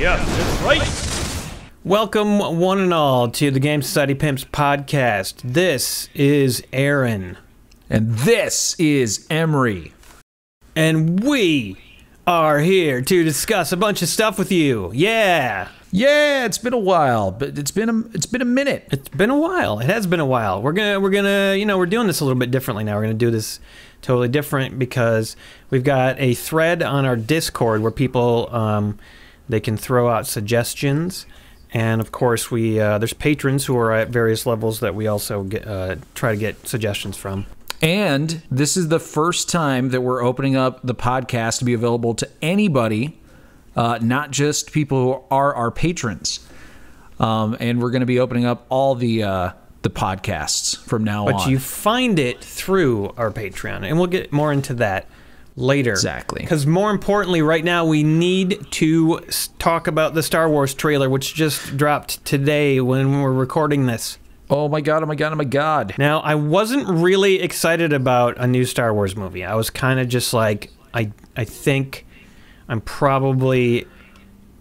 Yes, that's right. Welcome, one and all, to the Game Society Pimps podcast. This is Aaron. And this is Emery. And we are here to discuss a bunch of stuff with you. Yeah. Yeah, it's been a while, but it's been a minute. It's been a while. It has been a while. We're gonna, we're doing this a little bit differently now. We're gonna do this totally different because we've got a thread on our Discord where people, they can throw out suggestions. And of course, there's patrons who are at various levels that we also try to get suggestions from. And this is the first time that we're opening up the podcast to be available to anybody, not just people who are our patrons. And we're going to be opening up all the podcasts from now on. But you find it through our Patreon, and we'll get more into that later. Exactly. Because more importantly, right now, we need to talk about the Star Wars trailer, which just dropped today when we're recording this. Oh my god, oh my god, oh my god. Now, I wasn't really excited about a new Star Wars movie. I was kind of just like, I think I'm probably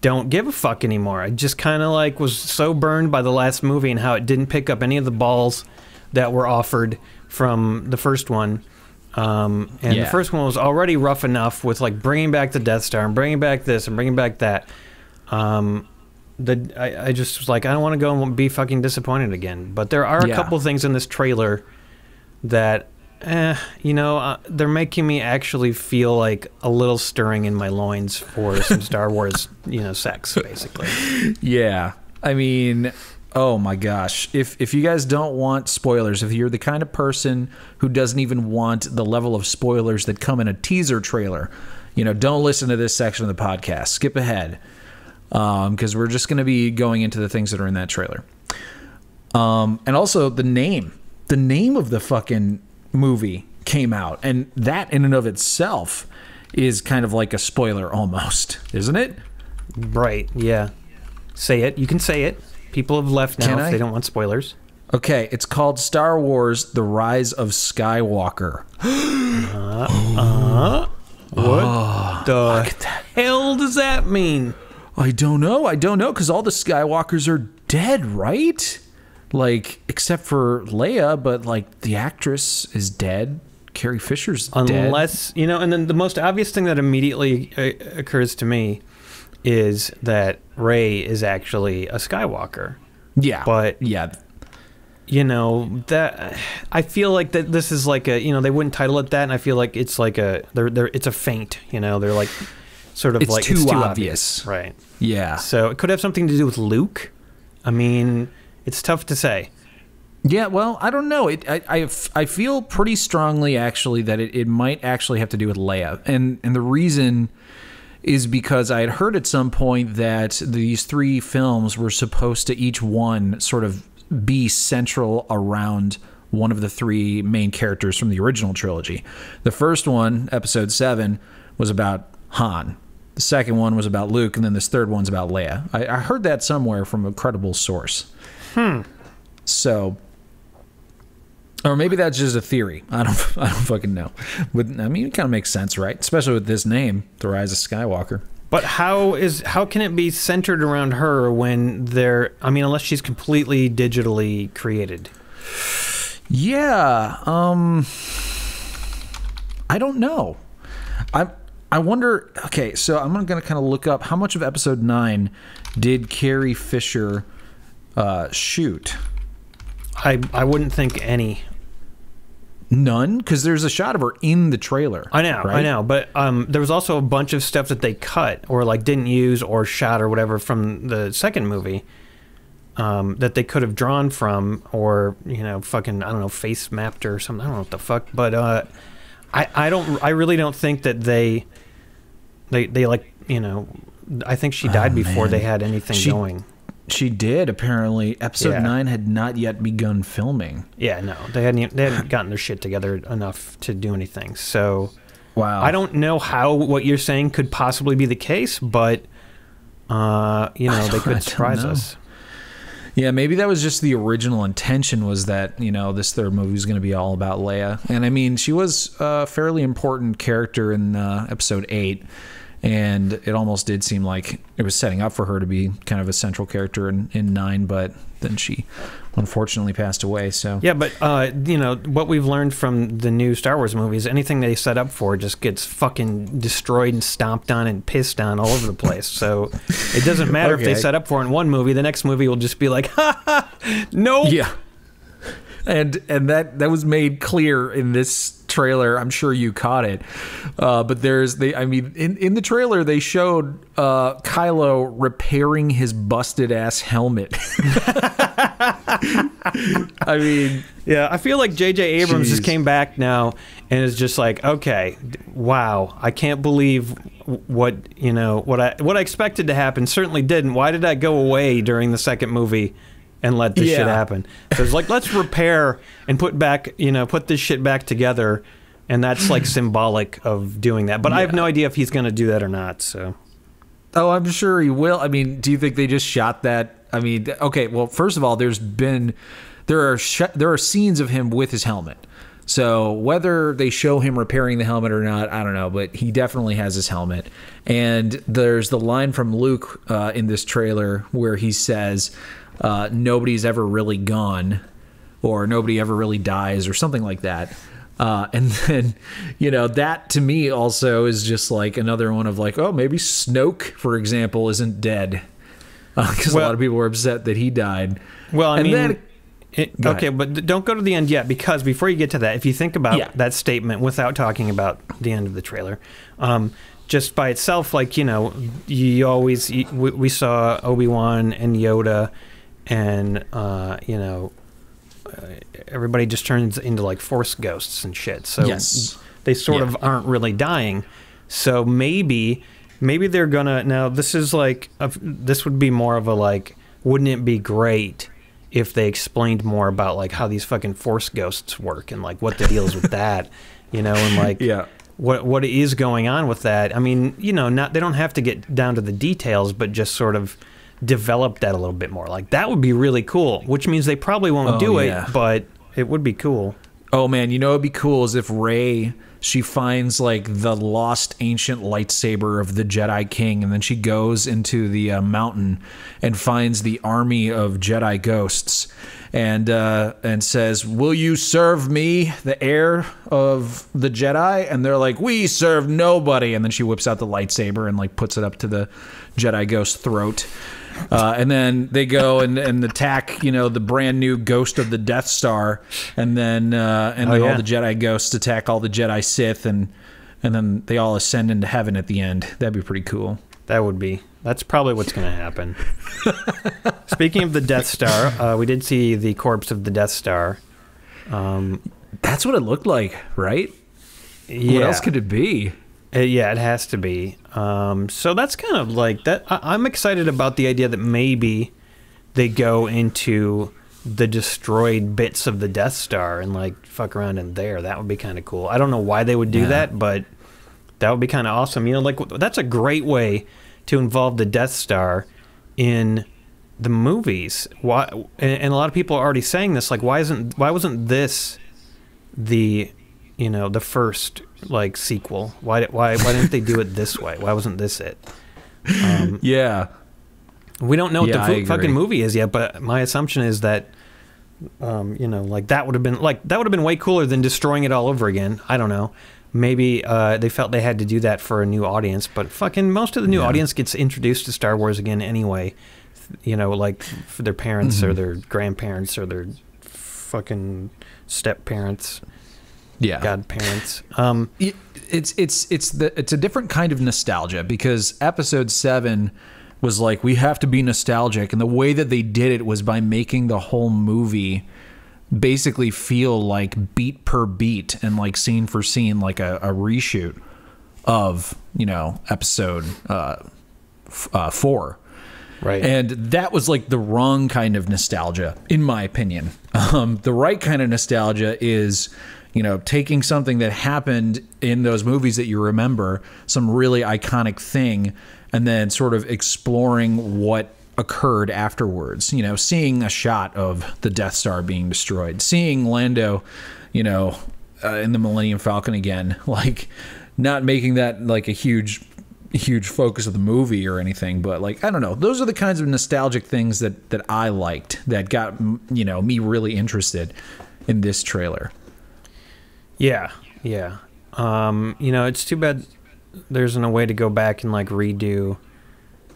don't give a fuck anymore. I just kind of like was so burned by the last movie and how it didn't pick up any of the balls that were offered from the first one. The first one was already rough enough with like bringing back the Death Star and bringing back this and bringing back that. I just was like, I don't want to go and be fucking disappointed again. But there are a couple things in this trailer that, they're making me actually feel like a little stirring in my loins for some Star Wars, sex, basically. Yeah. I mean, oh my gosh. If you guys don't want spoilers, if you're the kind of person who doesn't even want the level of spoilers that come in a teaser trailer, don't listen to this section of the podcast. Skip ahead. Because we're just going to be going into the things that are in that trailer. And also the name of the fucking movie came out, and that in and of itself is kind of like a spoiler almost, isn't it? Right, yeah. Say it. You can say it. People have left now if they don't want spoilers. Okay, it's called Star Wars: The Rise of Skywalker. What the hell does that mean? I don't know, because all the Skywalkers are dead, right? Like, except for Leia, but, like, the actress is dead. Carrie Fisher's dead. Unless, and then the most obvious thing that immediately occurs to me is that Rey is actually a Skywalker. Yeah. But, yeah. That I feel like that this is like a, they wouldn't title it that, and I feel like it's like it's a feint, they're like... Sort of it's too obvious. Right. Yeah. So it could have something to do with Luke. I mean, it's tough to say. Yeah, well, I don't know. I feel pretty strongly, actually, that it might actually have to do with Leia. And the reason is because I had heard at some point that these three films were supposed to each one sort of be central around one of the three main characters from the original trilogy. The first one, Episode 7, was about Han. The second one was about Luke, and then this third one's about Leia. I heard that somewhere from a credible source. So, or maybe that's just a theory. I don't fucking know. But I mean, it kind of makes sense, right? Especially with this name, The Rise of Skywalker. But how can it be centered around her when unless she's completely digitally created? Yeah. I don't know. I wonder, okay, so I'm going to kind of look up how much of Episode 9 did Carrie Fisher shoot? I wouldn't think any. None? Because there's a shot of her in the trailer. I know, but there was also a bunch of stuff that they cut or like didn't use or shot or whatever from the second movie that they could have drawn from or, face mapped or something. I don't know what the fuck, but I really don't think that they like, I think she died before they had anything going. She did, apparently. Episode 9 had not yet begun filming. Yeah, no. They hadn't gotten their shit together enough to do anything. So, wow. I don't know how what you're saying could possibly be the case, but, they could surprise us. Yeah, maybe that was just the original intention was that, this third movie was going to be all about Leia. And, I mean, she was a fairly important character in Episode 8. and it almost did seem like it was setting up for her to be kind of a central character in 9, but then she unfortunately passed away. So yeah, but you know what we've learned from the new Star Wars movies, anything they set up for just gets fucking destroyed and stomped on and pissed on all over the place. So it doesn't matter if they set up for it in one movie, the next movie will just be like, ha ha, no. Yeah. And that was made clear in this trailer. I'm sure you caught it. But in the trailer they showed Kylo repairing his busted ass helmet. I mean, yeah, I feel like J.J. Abrams just came back now and is just like, okay, wow, I can't believe what I expected to happen certainly didn't. Why did I go away during the second movie and let this shit happen? So it's like, let's repair and put this shit back together, and that's like symbolic of doing that. But I have no idea if he's going to do that or not. So, oh, I'm sure he will. I mean, do you think they just shot that? I mean, okay. Well, first of all, there are scenes of him with his helmet. So whether they show him repairing the helmet or not, I don't know. But he definitely has his helmet. And there's the line from Luke in this trailer where he says, nobody's ever really gone, or nobody ever really dies, or something like that. And then, that to me also is just like another one of like, oh, maybe Snoke, for example, isn't dead. Because a lot of people were upset that he died. Well, okay, but don't go to the end yet, because before you get to that, if you think about that statement without talking about the end of the trailer, just by itself, like, we saw Obi-Wan and Yoda, and everybody just turns into like Force ghosts and shit. So they sort of aren't really dying. So maybe they're gonna, now this is like this would be more of a like, wouldn't it be great if they explained more about like how these fucking Force ghosts work and like what the deal is with that, and like what is going on with that. I mean, they don't have to get down to the details, but just sort of develop that a little bit more. Like, that would be really cool, which means they probably won't do it, but it would be cool. Oh man, it'd be cool is if Rey, she finds like the lost ancient lightsaber of the Jedi King, and then she goes into the mountain and finds the army of Jedi ghosts, and says, "Will you serve me, the heir of the Jedi?" And they're like, "We serve nobody." And then she whips out the lightsaber and like puts it up to the Jedi ghost throat. And then they go and attack, the brand new ghost of the Death Star, and then all the Jedi ghosts attack all the Jedi Sith, and then they all ascend into heaven at the end. That'd be pretty cool. That would be. That's probably what's going to happen. Speaking of the Death Star, we did see the corpse of the Death Star. That's what it looked like, right? Yeah. What else could it be? Yeah, it has to be. So that's kind of like that. I'm excited about the idea that maybe they go into the destroyed bits of the Death Star and like fuck around in there. That would be kind of cool. I don't know why they would do that, but that would be kind of awesome. Like, that's a great way to involve the Death Star in the movies. Why? And a lot of people are already saying this. Like, why wasn't this the the first like sequel? Why didn't they do it this way? Why wasn't this it? We don't know what the fucking movie is yet, but my assumption is that like that would have been way cooler than destroying it all over again. I don't know. Maybe they felt they had to do that for a new audience, but fucking most of the new audience gets introduced to Star Wars again anyway. Like for their parents or their grandparents or their fucking step parents. Godparents. It's a different kind of nostalgia, because Episode 7 was like, we have to be nostalgic, and the way that they did it was by making the whole movie basically feel like beat per beat and like scene for scene, like a reshoot of Episode 4. Right. And that was like the wrong kind of nostalgia, in my opinion. The right kind of nostalgia is taking something that happened in those movies that you remember, some really iconic thing, and then sort of exploring what occurred afterwards. Seeing a shot of the Death Star being destroyed, seeing Lando, in the Millennium Falcon again, like not making that like a huge huge focus of the movie or anything, but like, I don't know. Those are the kinds of nostalgic things that I liked that got, you know, me really interested in this trailer. Yeah. You know, it's too bad there isn't a way to go back and like redo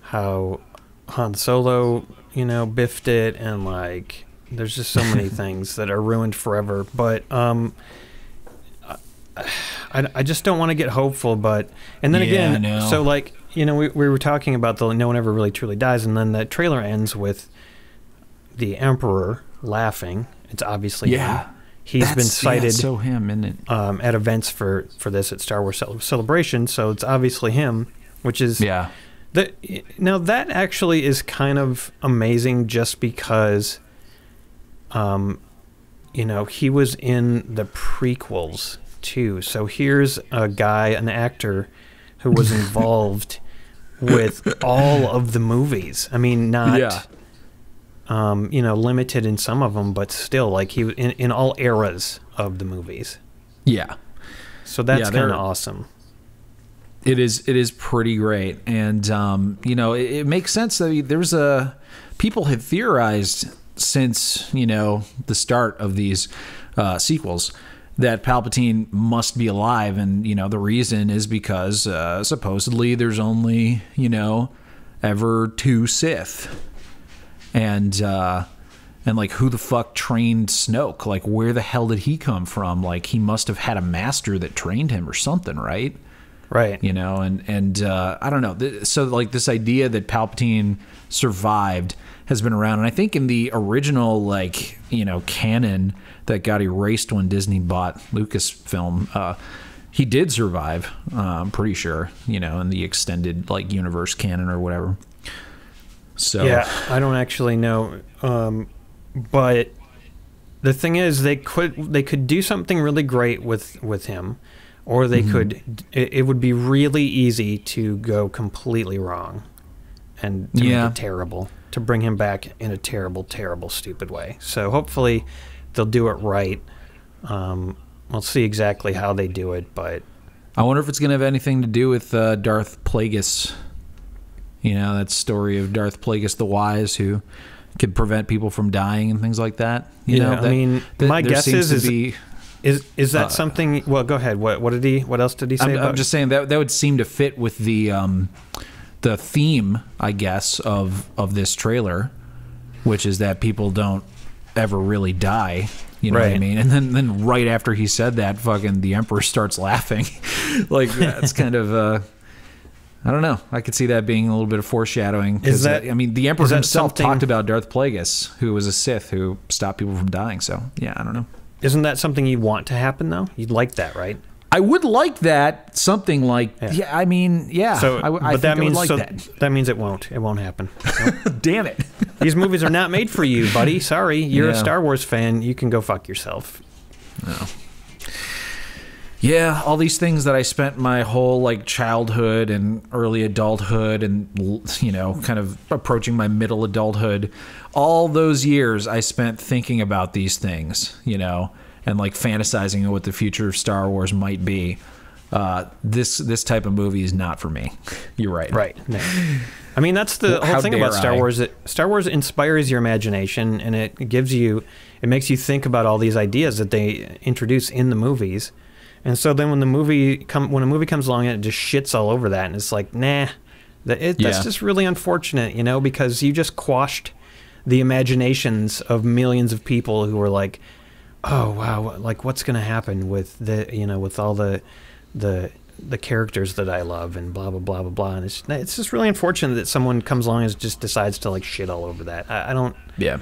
how Han Solo, you know, biffed it, and like there's just so many things that are ruined forever. But I just don't want to get hopeful. But and then again, so like, you know, we were talking about the no one ever really truly dies, and then that trailer ends with the Emperor laughing. It's obviously him. He's been cited so him, isn't it? At events for this at Star Wars Celebration, so it's obviously him, which is now that actually is kind of amazing, just because you know, he was in the prequels too. So here's a guy, an actor, who was involved with all of the movies. I mean, not you know, limited in some of them, but still, like, he in all eras of the movies. Yeah. So that's kind of awesome. It is pretty great, and you know, it makes sense that people have theorized since, you know, the start of these sequels that Palpatine must be alive, and you know, the reason is because supposedly there's only, you know, ever 2 Sith. And like, who the fuck trained Snoke? Like, where the hell did he come from? Like, he must have had a master that trained him or something, right? Right. You know, and I don't know. So, like, this idea that Palpatine survived has been around. And I think in the original, like, you know, canon that got erased when Disney bought Lucasfilm, he did survive, I'm pretty sure, you know, in the extended, like, universe canon or whatever. So yeah, I don't actually know, but the thing is, they could do something really great with him, or they could. It would be really easy to go completely wrong, and to make it terrible, to bring him back in a terrible, terrible, stupid way. So hopefully, they'll do it right. We'll see exactly how they do it, but I wonder if it's going to have anything to do with Darth Plagueis. You know, that story of Darth Plagueis the Wise, who could prevent people from dying and things like that. You know, I mean, my guess is that something? Well, go ahead. What else did he say? I'm just saying that would seem to fit with the theme, I guess, of this trailer, which is that people don't ever really die. You know what I mean? And then right after he said that, fucking the Emperor starts laughing. Like, that's kind of I don't know. I could see that being a little bit of foreshadowing. Because, I mean, the Emperor himself talked about Darth Plagueis, who was a Sith who stopped people from dying. So, yeah, I don't know. Isn't that something you want to happen, though? You'd like that, right? I would like that. Something like, I mean, yeah. So, I that means like that. That means it won't. It won't happen. So. Damn it. These movies are not made for you, buddy. Sorry. You're a Star Wars fan. You can go fuck yourself. No. Yeah, all these things that I spent my whole, like, childhood and early adulthood and, you know, kind of approaching my middle adulthood, all those years I spent thinking about these things, you know, and, like, fantasizing what the future of Star Wars might be. This type of movie is not for me. You're right. Right. No. I mean, that's the whole thing about Star Wars. Star Wars inspires your imagination, and it makes you think about all these ideas that they introduce in the movies. And so then when a movie comes along and it just shits all over that, and it's like, nah, that's just really unfortunate, you know, because you just quashed the imaginations of millions of people who were like, oh wow, like what's going to happen with with all the characters that I love and blah blah blah blah blah. And it's just really unfortunate that someone comes along and just decides to like shit all over that. I don't. Yeah.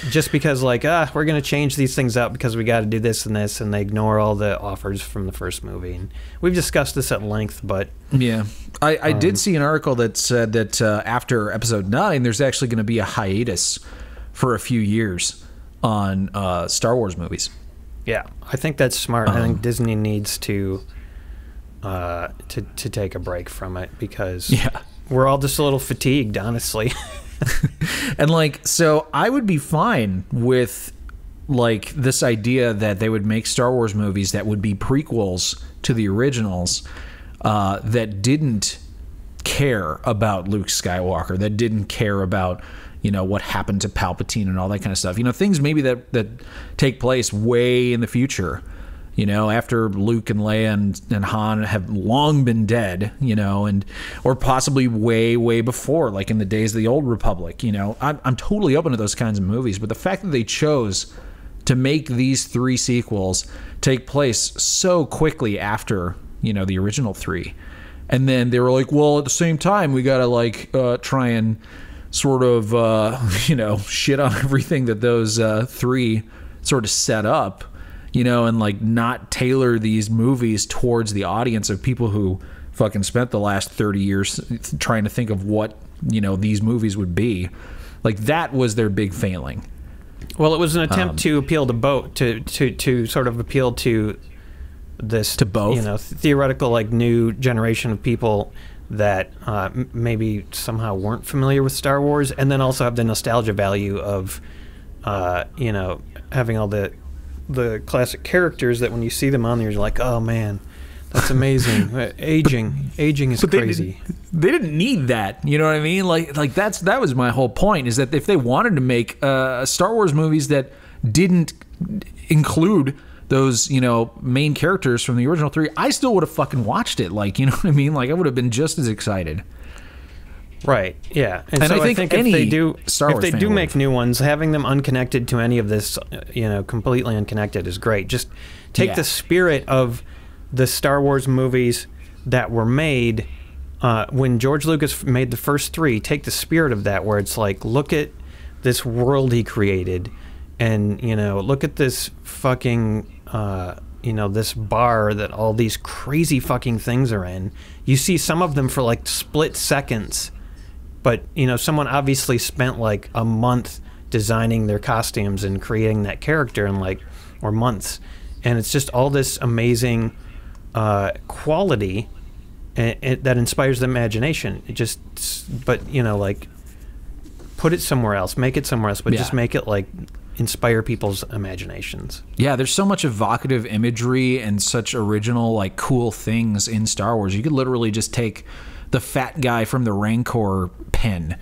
Just because, like, we're going to change these things up because we got to do this and this, and they ignore all the offers from the first movie. And we've discussed this at length, but... Yeah. I did see an article that said that after Episode 9, there's actually going to be a hiatus for a few years on Star Wars movies. Yeah. I think that's smart. I think Disney needs to take a break from it because we're all just a little fatigued, honestly. And like, so I would be fine with like this idea that they would make Star Wars movies that would be prequels to the originals that didn't care about Luke Skywalker, that didn't care about, you know, what happened to Palpatine and all that kind of stuff. You know, things maybe that take place way in the future, you know, after Luke and Leia and Han have long been dead, you know, and or possibly way before, like in the days of the Old Republic. You know, I'm totally open to those kinds of movies, but the fact that they chose to make these 3 sequels take place so quickly after, you know, the original 3, and then they were like, well, at the same time, we gotta like try and sort of you know, shit on everything that those 3 sort of set up, you know, and like not tailor these movies towards the audience of people who fucking spent the last 30 years trying to think of what, you know, these movies would be. Like, that was their big failing. Well, it was an attempt to appeal to both, to sort of appeal to this, to both, you know, theoretical, like, new generation of people that maybe somehow weren't familiar with Star Wars, and then also have the nostalgia value of, you know, having all the classic characters that when you see them on there, you're like, oh man, that's amazing. Aging is crazy. They didn't need that. You know what I mean? Like that was my whole point, is that if they wanted to make Star Wars movies that didn't include those, you know, main characters from the original 3, I still would have fucking watched it. Like, you know what I mean? Like, I would have been just as excited. Right. Yeah. And so I think if they do, Star Wars if they do make new ones, having them unconnected to any of this, you know, completely unconnected is great. Just take the spirit of the Star Wars movies that were made when George Lucas made the first 3. Take the spirit of that, where it's like, look at this world he created, and, you know, look at this fucking you know, this bar that all these crazy fucking things are in. You see some of them for like split seconds, but, you know, someone obviously spent like a month designing their costumes and creating that character in like, or months. And it's just all this amazing quality that inspires the imagination. It just, but, you know, like, put it somewhere else, make it somewhere else, but just make it like inspire people's imaginations. Yeah, there's so much evocative imagery and such original, like, cool things in Star Wars. You could literally just take the fat guy from the Rancor pen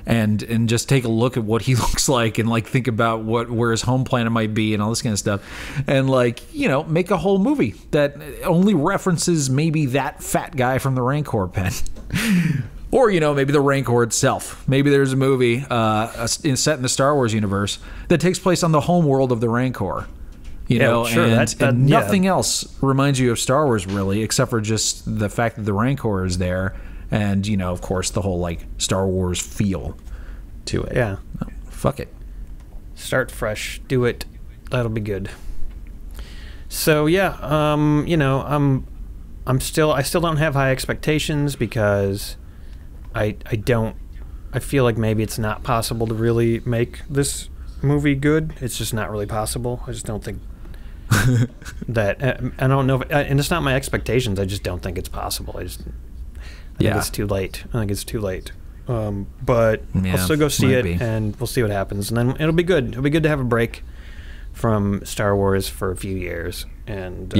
and just take a look at what he looks like, and like think about where his home planet might be and all this kind of stuff, and like, you know, make a whole movie that only references maybe that fat guy from the Rancor pen. Or, you know, maybe the Rancor itself. Maybe there's a movie set in the Star Wars universe that takes place on the home world of the Rancor. You know, sure, and nothing else reminds you of Star Wars, really, except for just the fact that the Rancor is there, and, you know, of course, the whole, like, Star Wars feel to it. Yeah. Oh, fuck it. Start fresh. Do it. That'll be good. So, yeah, you know, I still don't have high expectations, because I feel like maybe it's not possible to really make this movie good. It's just not really possible. I just don't think that, I don't know, and it's not my expectations. I just don't think it's possible. I think it's too late. I think it's too late. But I'll still go see it, and we'll see what happens. And then it'll be good. It'll be good to have a break from Star Wars for a few years, and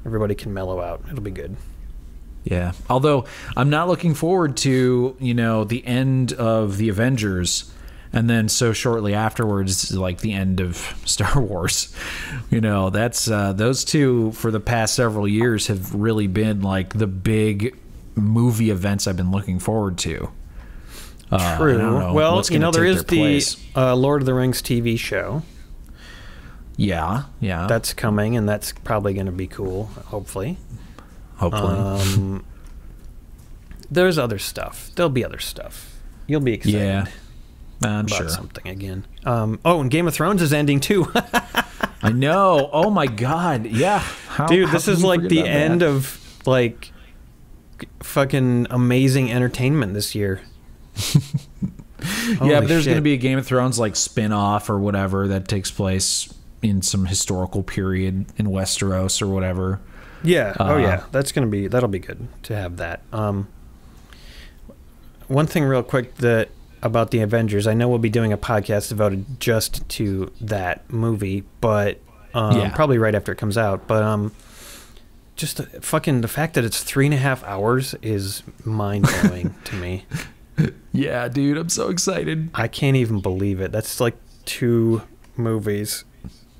everybody can mellow out. It'll be good. Yeah. Although I'm not looking forward to, you know, the end of the Avengers, and then so shortly afterwards, like the end of Star Wars. You know, that's those two for the past several years have really been like the big movie events I've been looking forward to. True. Well, you know, there is the Lord of the Rings TV show. Yeah. That's coming, and that's probably going to be cool, hopefully. There's other stuff. There'll be other stuff. You'll be excited. Yeah, I'm about sure. Something again. And Game of Thrones is ending too. I know. Oh my god. Yeah. Dude, this is like the end of like fucking amazing entertainment this year. Yeah, but there's going to be a Game of Thrones like spin-off or whatever that takes place in some historical period in Westeros or whatever. Yeah. That'll be good to have that. One thing real quick about the Avengers, I know we'll be doing a podcast devoted just to that movie, but probably right after it comes out. But just fucking the fact that it's 3.5 hours is mind blowing to me. Yeah, dude, I'm so excited. I can't even believe it. That's like 2 movies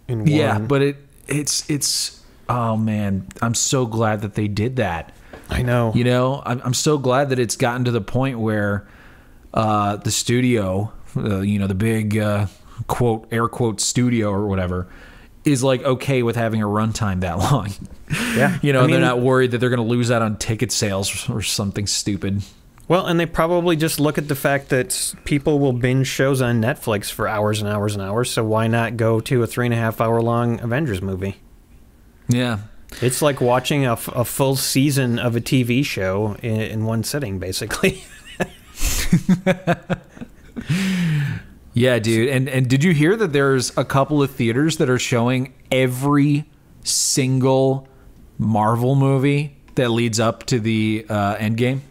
in one. Yeah, but it's oh man, I'm so glad that they did that. I know. You know, I'm so glad that it's gotten to the point where the studio, the big quote, air quote studio or whatever, is like okay with having a runtime that long. Yeah. They're not worried that they're going to lose out on ticket sales or something stupid. Well, and they probably just look at the fact that people will binge shows on Netflix for hours and hours and hours, so why not go to a 3.5 hour long Avengers movie? Yeah. It's like watching a full season of a TV show in one sitting, basically. Yeah, dude. And did you hear that there's a couple of theaters that are showing every single Marvel movie that leads up to the Endgame?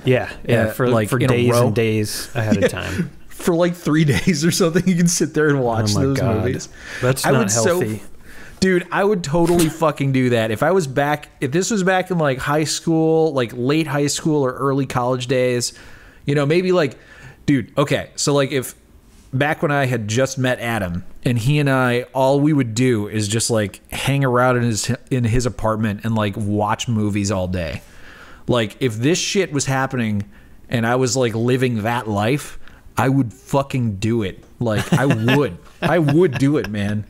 Yeah, for days and days ahead of time. For like 3 days or something, you can sit there and watch those movies. That's not healthy. Dude, I would totally fucking do that. If this was back in like high school, like late high school or early college days, maybe like, dude, okay. So like if back when I had just met Adam and he and I, all we would do is just like hang around in his apartment and like watch movies all day. Like if this shit was happening and I was like living that life, I would fucking do it. Like I would do it, man.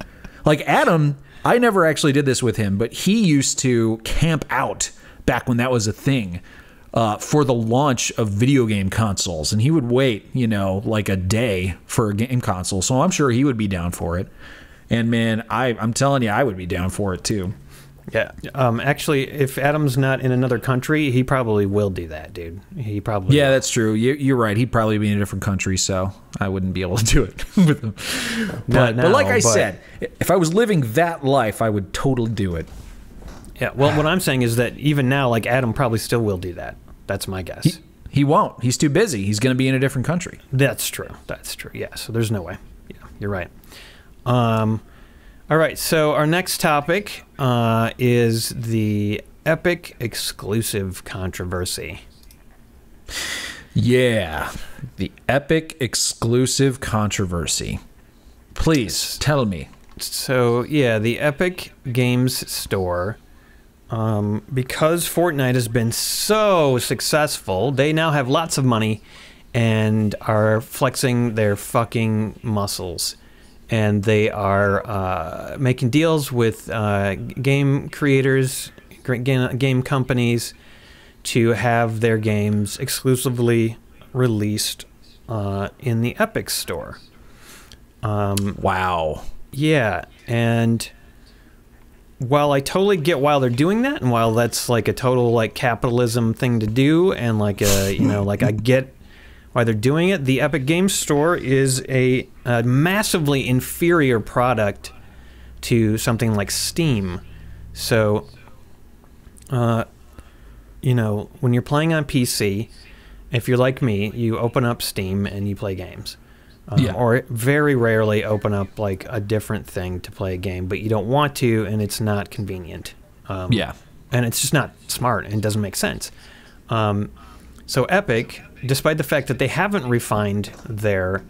Like Adam, I never actually did this with him, but he used to camp out back when that was a thing for the launch of video game consoles. And he would wait, like a day for a game console. So I'm sure he would be down for it. And man, I'm telling you, I would be down for it too. Yeah. Actually, if Adam's not in another country, he probably will do that, dude. He probably Yeah, will. that's true. You're right. He'd probably be in a different country, so I wouldn't be able to do it with him. But like I said, if I was living that life, I would totally do it. Yeah, well, what I'm saying is that even now, like, Adam probably still will do that. That's my guess. He won't. He's too busy. He's going to be in a different country. That's true. Yeah, so there's no way. Yeah, you're right. All right, so our next topic is the Epic exclusive controversy. Yeah, the Epic exclusive controversy. Please tell me. So, yeah, the Epic Games Store, because Fortnite has been so successful, they now have lots of money and are flexing their fucking muscles. And they are making deals with game creators, game companies, to have their games exclusively released in the Epic Store. Wow. Yeah, and while I totally get why they're doing that, and while that's like a total like capitalism thing to do, and like like I get why they're doing it, the Epic Games Store is a massively inferior product to something like Steam. So, when you're playing on PC, if you're like me, you open up Steam and you play games. Or very rarely open up like a different thing to play a game, but you don't want to, and it's not convenient. And it's just not smart and doesn't make sense. So Epic, despite the fact that they haven't refined their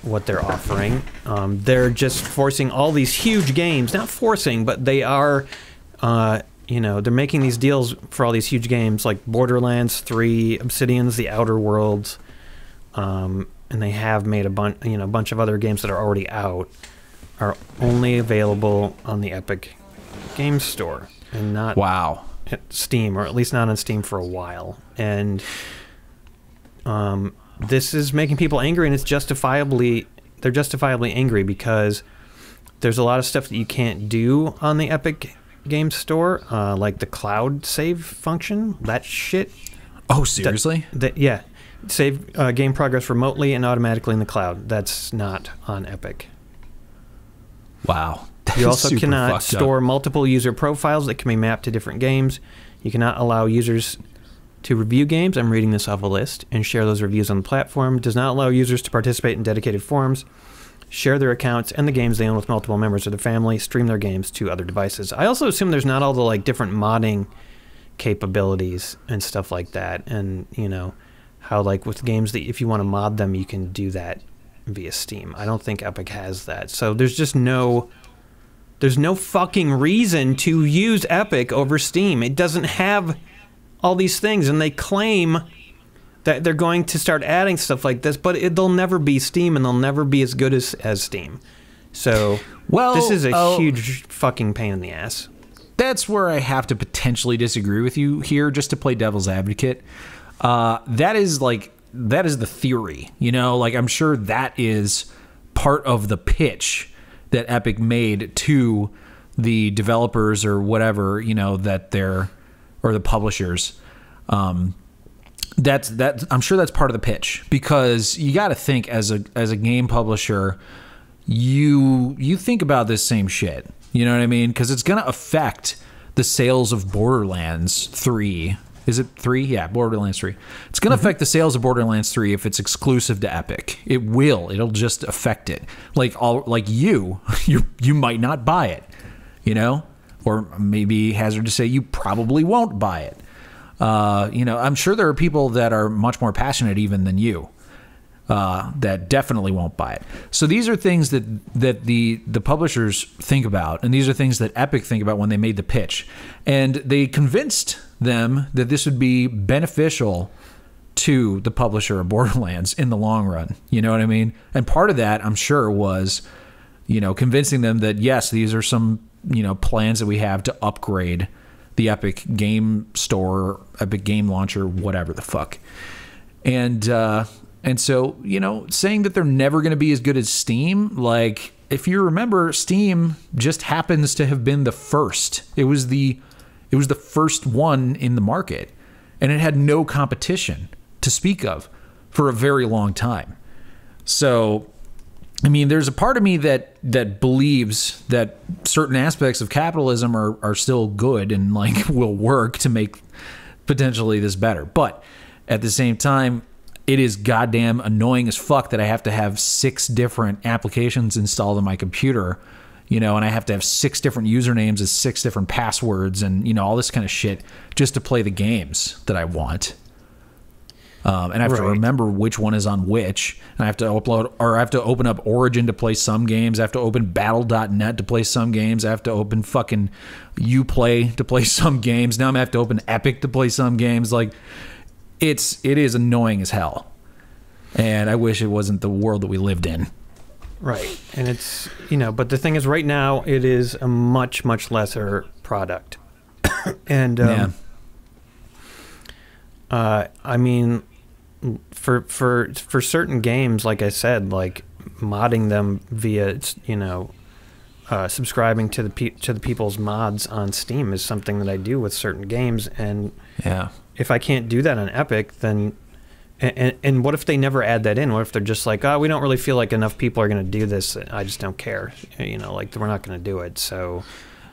what they're offering, they're just forcing all these huge games. Not forcing, but they are, they're making these deals for all these huge games like Borderlands 3, Obsidian's The Outer Worlds, and they have made a bunch of other games that are already out, are only available on the Epic Games Store and not at Steam, or at least not on Steam for a while. And this is making people angry, and they're justifiably angry because there's a lot of stuff that you can't do on the Epic Games Store, like the cloud save function. That shit. Oh, seriously? Yeah. Save game progress remotely and automatically in the cloud. That's not on Epic. Wow. You also cannot store multiple user profiles that can be mapped to different games. You cannot allow users to review games. I'm reading this off a list. And share those reviews on the platform. Does not allow users to participate in dedicated forums. share their accounts and the games they own with multiple members of their family, stream their games to other devices. I also assume there's not all the like different modding capabilities and stuff like that, and you know how like with games that if you want to mod them, you can do that via Steam. I don't think Epic has that, so there's no fucking reason to use Epic over Steam. It doesn't have all these things, and they claim that they're going to start adding stuff like this, but they'll never be Steam, and they'll never be as good as Steam. So, this is a huge fucking pain in the ass. That's where I have to potentially disagree with you here, just to play devil's advocate. That is the theory, you know? Like, I'm sure that is part of the pitch that Epic made to the developers or whatever, you know, or the publishers. I'm sure that's part of the pitch, because you got to think as a game publisher, you think about this same shit. You know what I mean? Because it's going to affect the sales of Borderlands 3. Is it 3? Yeah, Borderlands 3. It's going to affect the sales of Borderlands 3 if it's exclusive to Epic. It will. It'll just affect it. Like you might not buy it, you know? Or maybe hazard to say you probably won't buy it. You know, I'm sure there are people that are much more passionate even than you that definitely won't buy it. So these are things that the publishers think about, and these are things that Epic think about when they made the pitch. And they convinced them that this would be beneficial to the publisher of Borderlands in the long run. You know what I mean? And part of that, I'm sure, was, you know, convincing them that, yes, these are some, you know, plans that we have to upgrade the Epic Game Store, Epic Game Launcher, whatever the fuck. And so, you know, saying that they're never going to be as good as Steam, like, if you remember, Steam just happens to have been the first. It was the first one in the market, and it had no competition to speak of for a very long time. So, I mean, there's a part of me that believes that certain aspects of capitalism are still good and like will work to make potentially this better. But at the same time, it is goddamn annoying as fuck that I have to have 6 different applications installed on my computer, you know, and I have to have 6 different usernames and 6 different passwords and, you know, all this kind of shit just to play the games that I want. And I have to remember which one is on which. And I have to upload, or I have to open up Origin to play some games. I have to open Battle.net to play some games. I have to open fucking Uplay to play some games. Now I'm going to have to open Epic to play some games. Like, it is annoying as hell. And I wish it wasn't the world that we lived in. Right. And it's, you know, but the thing is, right now, it is a much, much lesser product. And, I mean, for certain games, like I said, like modding them via, you know, subscribing to the people's mods on Steam is something that I do with certain games. And if I can't do that on Epic, then and what if they never add that in? What if they're just like, oh, we don't really feel like enough people are going to do this. I just don't care. You know, like we're not going to do it. So,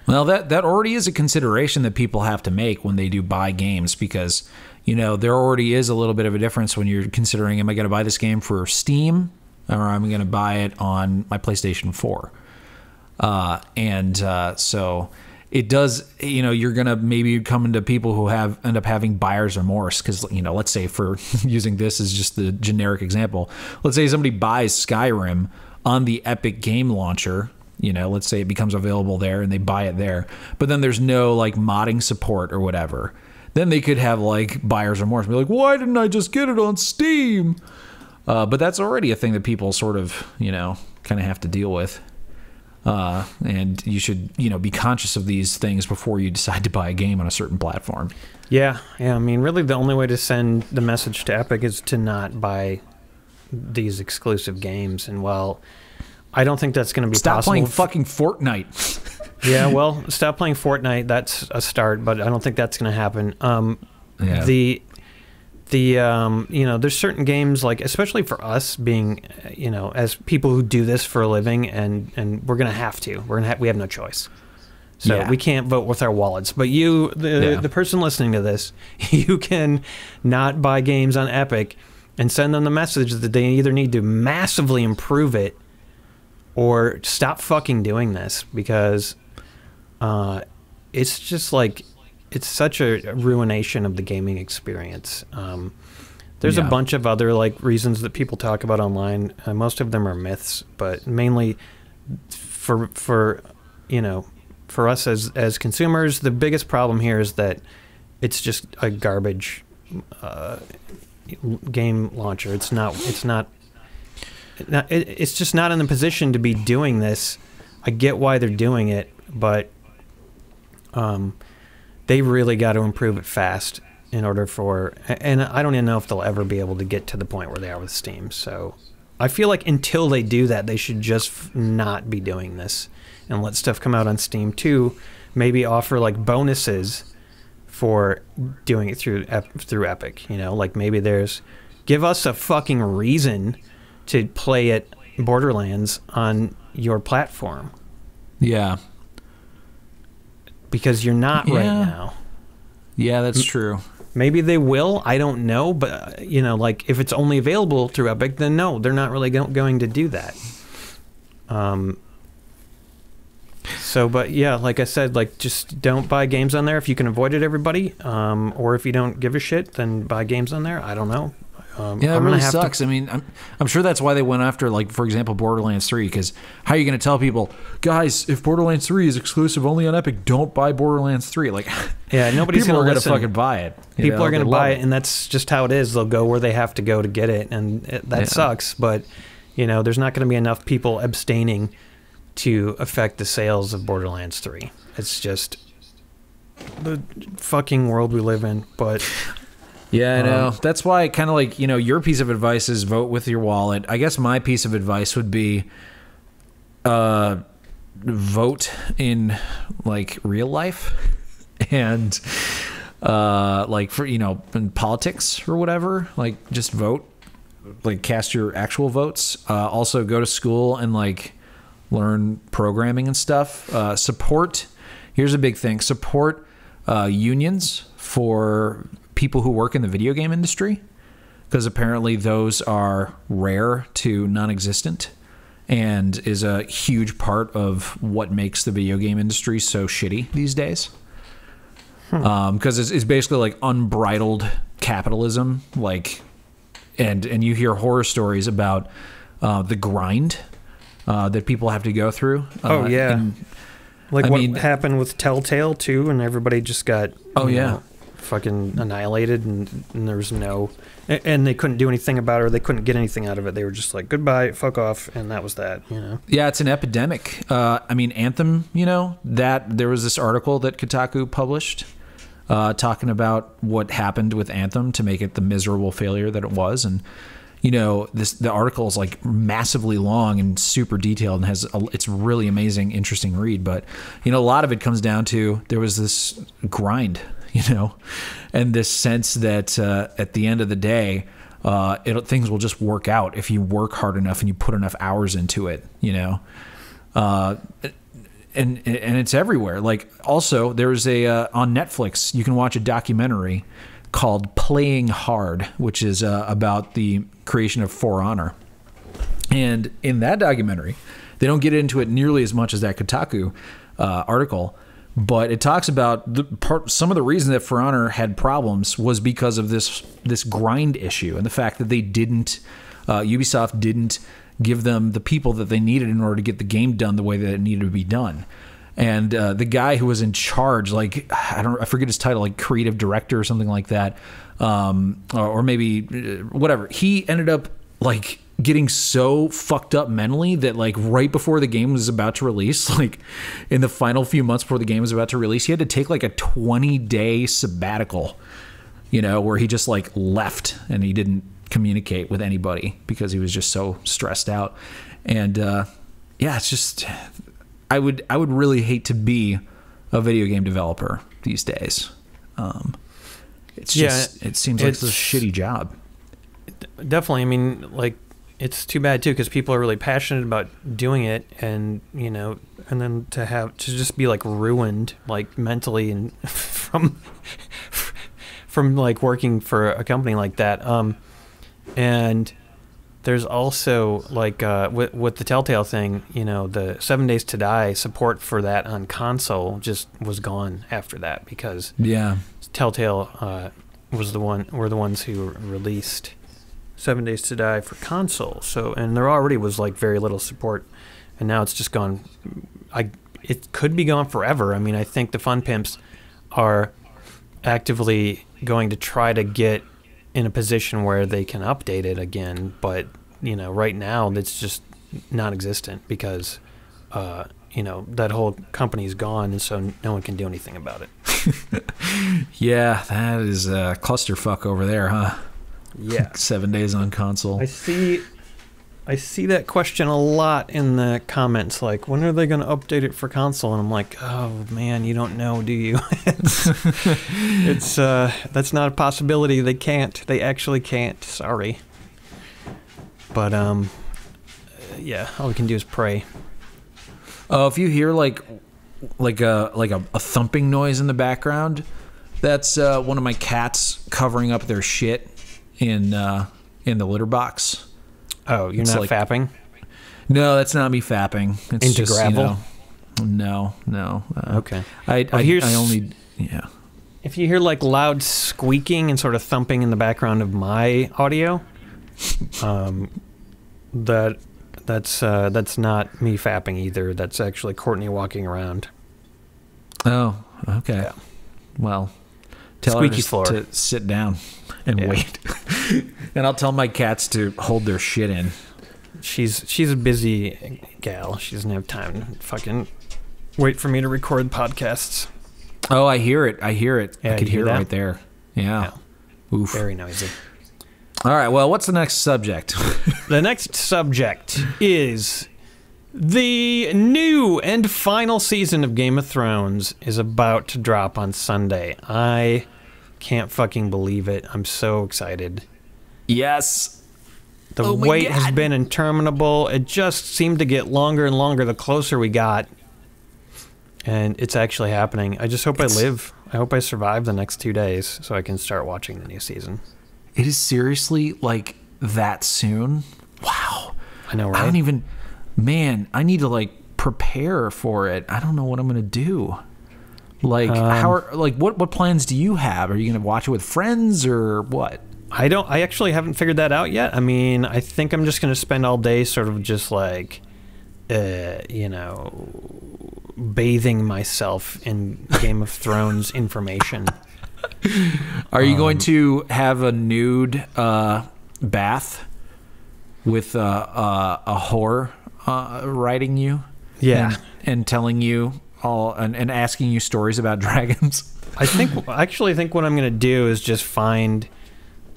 well, that already is a consideration that people have to make when they do buy games, because, you know, there already is a little bit of a difference when you're considering, am I going to buy this game for Steam or am I going to buy it on my PlayStation 4? So it does, you know, you're going to maybe come into people who end up having buyer's remorse because, you know, let's say, for using this as just the generic example, let's say somebody buys Skyrim on the Epic Game Launcher. You know, let's say it becomes available there and they buy it there, but then there's no like modding support or whatever. Then they could have like buyer's remorse and be like, why didn't I just get it on Steam? But that's already a thing that people sort of, you know, kind of have to deal with. And you should, you know, be conscious of these things before you decide to buy a game on a certain platform. Yeah. I mean, really the only way to send the message to Epic is to not buy these exclusive games. And while I don't think that's going to be possible. Stop playing fucking Fortnite. Yeah, well, stop playing Fortnite. That's a start, but I don't think that's going to happen. You know, there's certain games, like, especially for us being, you know, as people who do this for a living, and we're going to have to. We have no choice. So we can't vote with our wallets. But you, the person listening to this, you can not buy games on Epic and send them the message that they either need to massively improve it or stop fucking doing this, because it's just like, it's such a ruination of the gaming experience. There's a bunch of other like reasons that people talk about online. Most of them are myths, but mainly for us as consumers, the biggest problem here is that it's just a garbage game launcher. It's just not in the position to be doing this. I get why they're doing it, but they really got to improve it fast in order for, and I don't even know if they'll ever be able to get to the point where they are with Steam. So I feel like until they do that, they should just not be doing this and let stuff come out on Steam too. Maybe offer like bonuses for doing it through Epic. Like maybe give us a fucking reason to play it Borderlands on your platform. Yeah. Because you're not right now. Yeah, that's true. Maybe they will. I don't know. But, like if it's only available through Epic, then no, they're not really going to do that. But yeah, like I said, like just don't buy games on there if you can avoid it, everybody. Or if you don't give a shit, then buy games on there. I don't know. It really sucks. I mean, I'm sure that's why they went after, like, for example, Borderlands 3, because how are you going to tell people, guys, if Borderlands 3 is exclusive only on Epic, don't buy Borderlands 3? Like, yeah, nobody's going to fucking buy it. People are going to buy it, and that's just how it is. They'll go where they have to go to get it, and that sucks. But, there's not going to be enough people abstaining to affect the sales of Borderlands 3. It's just the fucking world we live in, but... Yeah, I know. That's why kind of like, your piece of advice is vote with your wallet. I guess my piece of advice would be vote in like real life and like for, in politics or whatever, like just vote, like cast your actual votes. Also go to school and like learn programming and stuff. Here's a big thing, support unions for people who work in the video game industry, because apparently those are rare to non-existent and is a huge part of what makes the video game industry so shitty these days. Because it's basically like unbridled capitalism, like, and you hear horror stories about the grind that people have to go through. Like what happened with Telltale too, and everybody just got fucking annihilated, and there was and they couldn't do anything about it, or they couldn't get anything out of it. They were just like, goodbye, fuck off, and that was that. Yeah, it's an epidemic. Anthem, that there was this article that Kotaku published talking about what happened with Anthem to make it the miserable failure that it was. And the article is like massively long and super detailed, and it's really amazing, interesting read. But a lot of it comes down to there was this grind, and this sense that at the end of the day, things will just work out if you work hard enough and you put enough hours into it. And it's everywhere. Like, also there's on Netflix you can watch a documentary called Playing Hard, which is about the creation of For Honor. And in that documentary, they don't get into it nearly as much as that Kotaku article, but it talks about some of the reason that For Honor had problems was because of this grind issue, and the fact that they Ubisoft didn't give them the people that they needed in order to get the game done the way that it needed to be done. And the guy who was in charge, like, I forget his title, like creative director or something like that, or maybe whatever. He ended up like getting so fucked up mentally that like right before the game was about to release, like in the final few months before the game was about to release, he had to take like a 20-day sabbatical, where he just like left and he didn't communicate with anybody because he was just so stressed out. And it's just... I would really hate to be a video game developer these days. It's just, it seems like it's a shitty job. Definitely. I mean, like, it's too bad too, because people are really passionate about doing it, and and then to just be like ruined, like mentally, and from like working for a company like that. And there's also like with the Telltale thing, you know, the 7 Days to Die support for that on console just was gone after that because Telltale were the ones who released 7 Days to Die for console. So, and there already was like very little support, and now it's just gone. It could be gone forever. I mean, I think the Fun Pimps are actively going to try to get in a position where they can update it again, but you know, right now it's just non-existent because you know, that whole company's gone, and so no one can do anything about it. Yeah, that is a clusterfuck over there, huh? Yeah. 7 days on console. I see that question a lot in the comments, like, when are they going to update it for console? And I'm like, oh man, you don't know, do you? it's that's not a possibility. They can't. They actually can't. Sorry. But yeah, all we can do is pray. Oh, if you hear like a thumping noise in the background, that's one of my cats covering up their shit in the litter box. Oh, you're not fapping? No, that's not me fapping. It's into just, gravel? You know, no. Okay. I only, yeah. If you hear like loud squeaking and sort of thumping in the background of my audio, that's not me fapping either. That's actually Courtney walking around. Oh, okay. Yeah. Well, tell squeaky her floor to sit down and wait. And I'll tell my cats to hold their shit in. She's a busy gal. She doesn't have time to fucking wait for me to record podcasts. Oh, I hear it. Yeah, I could hear it right there. Yeah. Oof. Very noisy. All right, well, what's the next subject? The next subject is the new and final season of Game of Thrones is about to drop on Sunday. I can't fucking believe it. I'm so excited. Yes. The wait has been interminable. It just seemed to get longer and longer the closer we got. And it's actually happening. I just hope I live. I hope I survive the next 2 days so I can start watching the new season. It is seriously like that soon. Wow. I know, right? I don't even, man, I need to like prepare for it. I don't know what I'm going to do. Like, what plans do you have? Are you going to watch it with friends or what? I actually haven't figured that out yet. I mean, I think I'm just going to spend all day sort of just like, you know, bathing myself in Game of Thrones information. Are you going to have a nude bath with a whore riding you? Yeah. And telling you all and asking you stories about dragons? I actually think what I'm going to do is just find.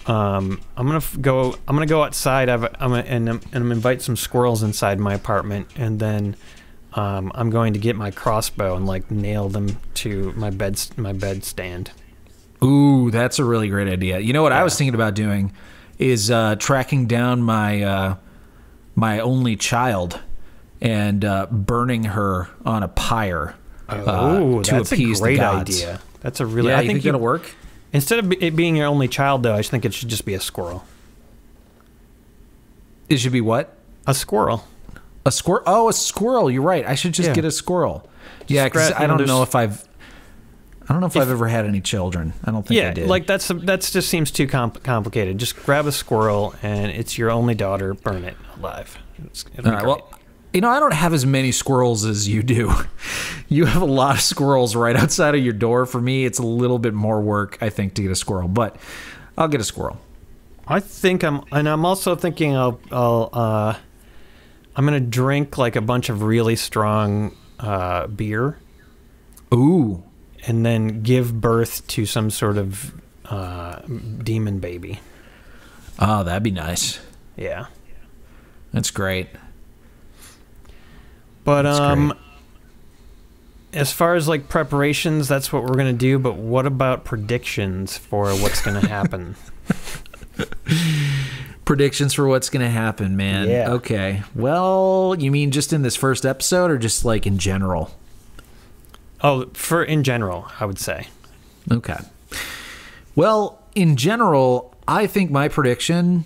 I'm gonna go outside. I'm gonna invite some squirrels inside my apartment, and then I'm going to get my crossbow and like nail them to my bed stand. Ooh, that's a really great idea. You know what I was thinking about doing is tracking down my my only child and burning her on a pyre. To that's appease a great the gods. Idea. That's a really. I think it'll work. Instead of it being your only child, though, I just think it should just be a squirrel. It should be what? A squirrel. A squirrel? Oh, a squirrel. You're right. I should just get a squirrel. Yeah, because I don't know if I've ever had any children. I don't think I did. Like that's just seems too complicated. Just grab a squirrel and it's your only daughter. Burn it alive. All right. Well, you know, I don't have as many squirrels as you do. You have a lot of squirrels right outside of your door. For me, it's a little bit more work, I think, to get a squirrel. But I'll get a squirrel. I think I'm also thinking I'm gonna drink like a bunch of really strong beer. Ooh. And then give birth to some sort of demon baby. Oh, that'd be nice. Yeah. That's great. But as far as like preparations, that's what we're going to do. But what about predictions for what's going to happen? Predictions for what's going to happen, man. Yeah. Okay. Well, you mean just in this first episode or just like in general? Oh, in general, I would say. Okay. Well, in general, I think my prediction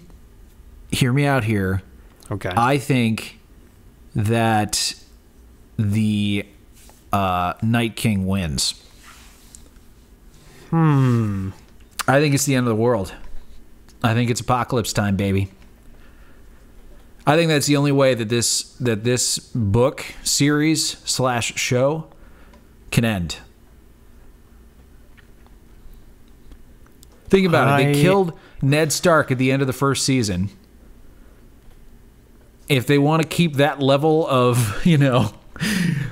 hear me out here. Okay. I think that the Night King wins. I think it's the end of the world. I think it's apocalypse time, baby. I think that's the only way that this book series / show can end. Think about it. They killed Ned Stark at the end of the first season. If they want to keep that level of,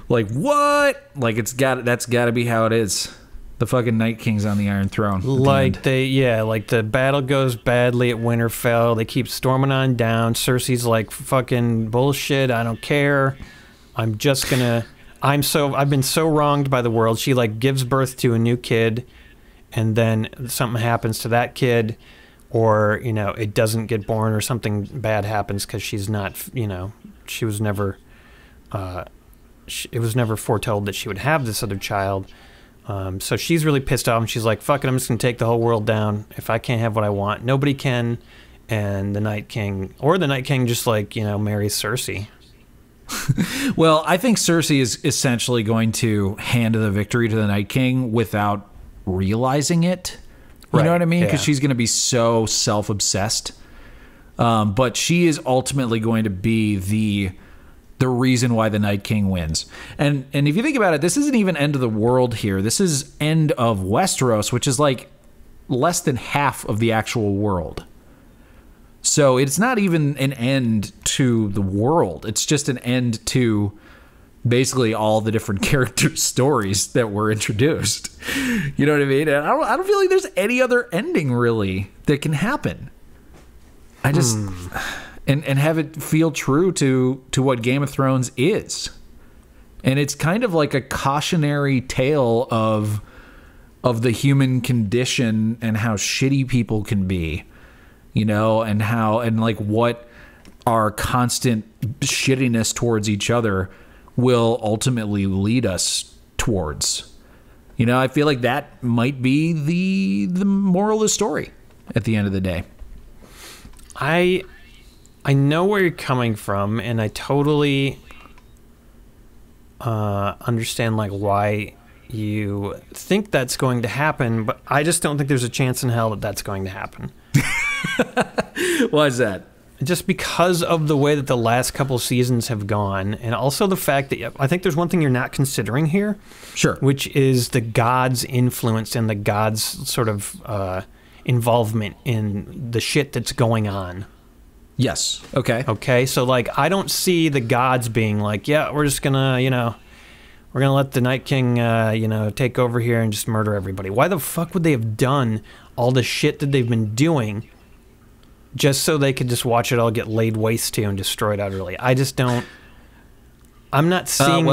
like what? Like that's got to be how it is. The fucking Night King's on the Iron Throne. Like the battle goes badly at Winterfell. They keep storming on down. Cersei's like, fucking bullshit. I don't care. I'm just gonna. I've been so wronged by the world. She like gives birth to a new kid, and then something happens to that kid, or it doesn't get born, or something bad happens because she's not. She was never. It was never foretold that she would have this other child. So she's really pissed off, and she's like, fuck it, I'm just going to take the whole world down. If I can't have what I want, nobody can. And the Night King just marries Cersei. Well, I think Cersei is essentially going to hand the victory to the Night King without realizing it. You know what I mean? Because she's going to be so self-obsessed. But she is ultimately going to be the reason why the Night King wins. And if you think about it, this isn't even end of the world here. This is end of Westeros, which is like less than half of the actual world. So it's not even an end to the world. It's just an end to basically all the different character stories that were introduced. You know what I mean? And I don't feel like there's any other ending really that can happen. I just... And have it feel true to what Game of Thrones is. And it's kind of like a cautionary tale of the human condition and how shitty people can be, and like what our constant shittiness towards each other will ultimately lead us towards. I feel like that might be the moral of the story at the end of the day. I know where you're coming from, and I totally understand like why you think that's going to happen, but I just don't think there's a chance in hell that that's going to happen. Why is that? Just because of the way that the last couple seasons have gone, and also the fact that I think there's one thing you're not considering here. Sure. Which is the gods' influence and the gods' sort of involvement in the shit that's going on. Yes. Okay. Okay. So, like, I don't see the gods being like, yeah, we're just gonna, we're gonna let the Night King, take over here and just murder everybody. Why the fuck would they have done all the shit that they've been doing just so they could just watch it all get laid waste to and destroyed utterly? I just don't. I'm not seeing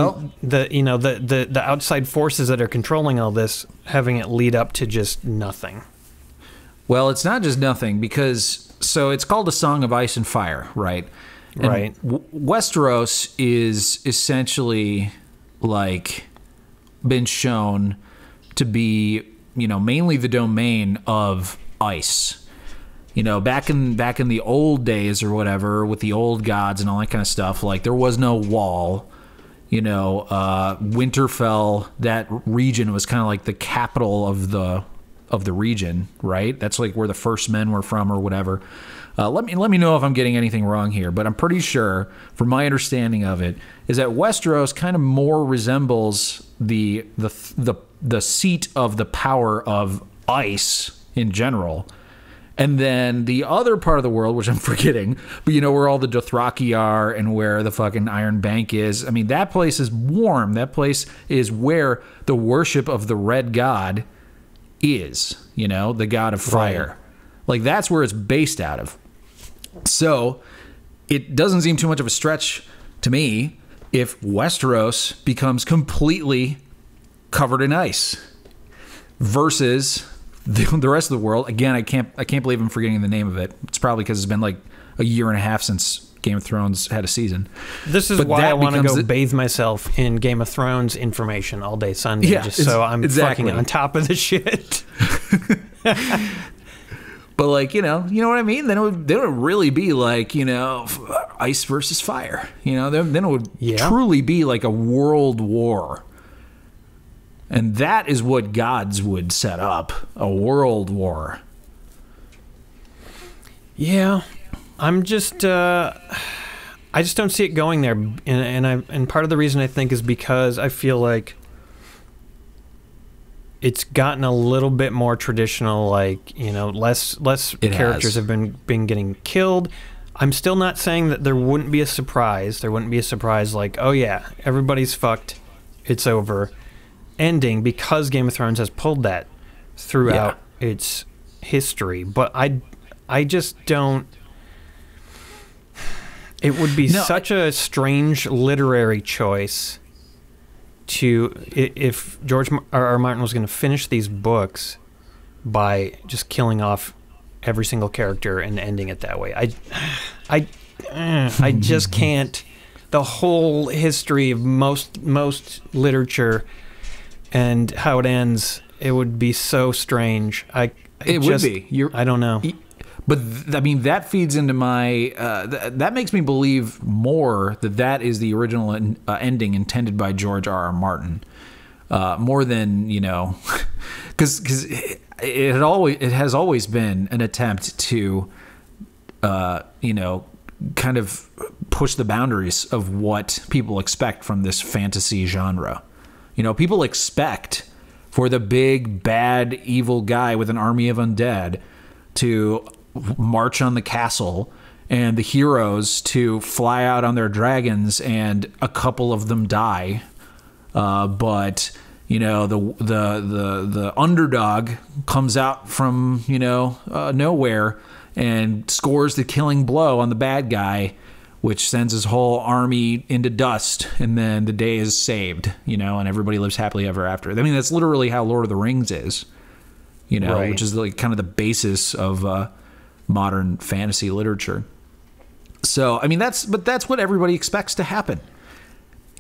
the outside forces that are controlling all this having it lead up to just nothing. Well, it's not just nothing because. So it's called A Song of Ice and Fire, right? And right. Westeros is essentially like been shown to be, mainly the domain of ice. Back in the old days or whatever, with the old gods and all that kind of stuff, like there was no wall. Winterfell, that region was kind of like the capital of the region, right? That's like where the first men were from or whatever. Let me know if I'm getting anything wrong here, but I'm pretty sure, from my understanding of it, is that Westeros kind of more resembles the seat of the power of ice in general. And then the other part of the world, which I'm forgetting, but where all the Dothraki are and where the fucking Iron Bank is. I mean, that place is warm. That place is where the worship of the Red God is, the god of fire. Right. Like that's where it's based out of. So it doesn't seem too much of a stretch to me if Westeros becomes completely covered in ice versus the rest of the world. Again, I can't believe I'm forgetting the name of it. It's probably because it's been like a year and a half since Game of Thrones had a season. This is why I want to go bathe myself in Game of Thrones information all day Sunday, just so I'm fucking on top of the shit. But like, you know what I mean? Then it would really be like, you know, ice versus fire. You know, then it would truly be like a world war. And that is what gods would set up, a world war. Yeah, I'm just I just don't see it going there, and part of the reason I think is because I feel like it's gotten a little bit more traditional, like, you know, less characters have been getting killed. I'm still not saying that there wouldn't be a surprise. There wouldn't be a surprise like, oh yeah, everybody's fucked, it's over, ending, because Game of Thrones has pulled that throughout its history. But I just don't. It would be such a strange literary choice if George R. Martin was going to finish these books by just killing off every single character and ending it that way. I just can't. The whole history of most literature and how it ends, it would be so strange. It would be. I don't know. But I mean, that feeds into my. That makes me believe more that is the original ending intended by George R. R. Martin, more than, you know, because it has always been an attempt to, you know, kind of push the boundaries of what people expect from this fantasy genre. You know, people expect for the big bad evil guy with an army of undead to march on the castle and the heroes to fly out on their dragons, and a couple of them die, but you know, the underdog comes out from, you know, nowhere and scores the killing blow on the bad guy, which sends his whole army into dust, and then the day is saved, you know, and everybody lives happily ever after. I mean, that's literally how Lord of the Rings is, you know, which is like kind of the basis of modern fantasy literature. So, I mean, that's what everybody expects to happen.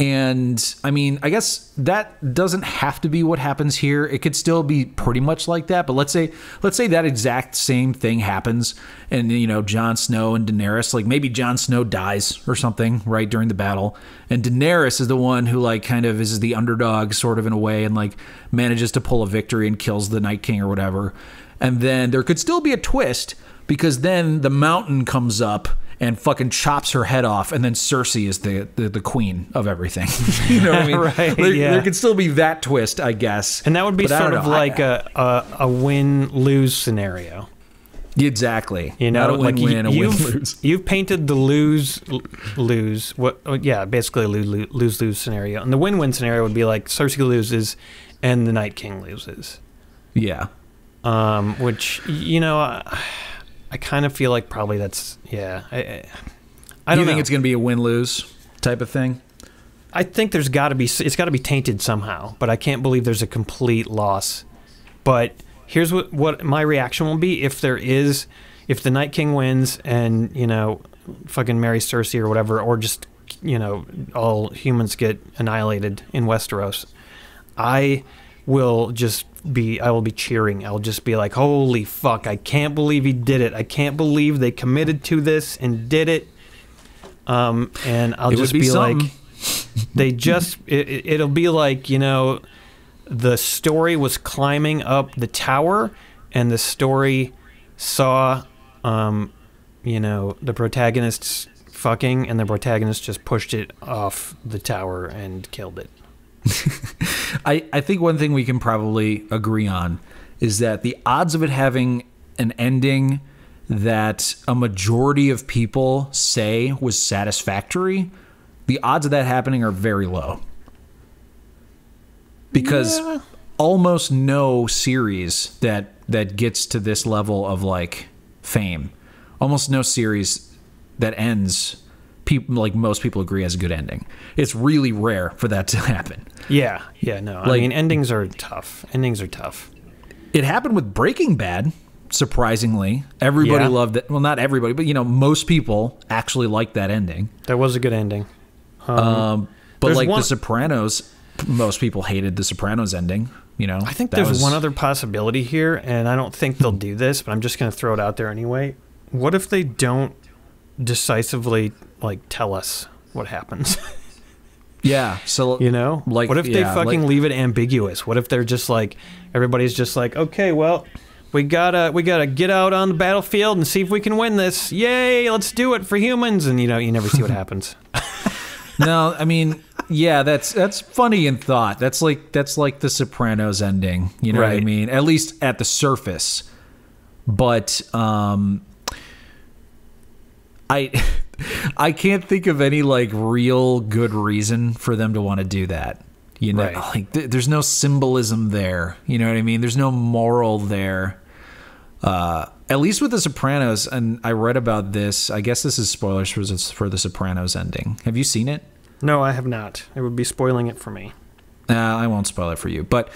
And I mean, I guess that doesn't have to be what happens here. It could still be pretty much like that. But let's say that exact same thing happens, and, you know, Jon Snow and Daenerys, like maybe Jon Snow dies or something right during the battle, and Daenerys is the one who like kind of is the underdog sort of in a way, and like manages to pull a victory and kills the Night King or whatever. And then there could still be a twist, because then the Mountain comes up and fucking chops her head off, and then Cersei is the queen of everything. You know what I mean? Right, there could still be that twist, I guess. And that would be sort of like a win-lose scenario. Exactly. You know, not a win-win, a win-lose. You've painted the lose. Basically a lose-lose scenario. And the win-win scenario would be like Cersei loses and the Night King loses. Yeah. Which, you know, I kind of feel like probably that's, I don't know. You think it's going to be a win-lose type of thing? I think it's got to be tainted somehow, but I can't believe there's a complete loss. But here's what my reaction will be if the Night King wins and, you know, fucking marries Cersei or whatever, or just, you know, all humans get annihilated in Westeros. I will be cheering. I'll just be like, holy fuck, I can't believe he did it. I can't believe they committed to this and did it. And I'll just be like, it'll be like, you know, the story was climbing up the tower, and the story saw, you know, the protagonists fucking, and the protagonist just pushed it off the tower and killed it. I think one thing we can probably agree on is that the odds of it having an ending that a majority of people say was satisfactory, the odds of that happening are very low. Because almost no series that gets to this level of like fame, almost no series that ends, people like most people agree has a good ending. It's really rare for that to happen. Yeah, no. I mean, endings are tough. It happened with Breaking Bad, surprisingly. Everybody loved it. Well, not everybody, but, you know, most people actually liked that ending. That was a good ending. But like The Sopranos, most people hated The Sopranos ending. I think there's one other possibility here, and I don't think they'll do this, but I'm just going to throw it out there anyway. What if they don't decisively tell us what happens? Yeah. So what if they fucking leave it ambiguous? What if they're just everybody's just okay, well, we gotta get out on the battlefield and see if we can win this. Yay, let's do it for humans. And you never see what happens. No, I mean, yeah, that's funny in thought. That's like the Sopranos ending. You know what I mean? At least at the surface. But I can't think of any real good reason for them to want to do that. There's no symbolism there. You know what I mean? There's no moral there. At least with The Sopranos, and I read about this. I guess this is spoilers for The Sopranos ending. Have you seen it? No, I have not. It would be spoiling it for me. I won't spoil it for you, but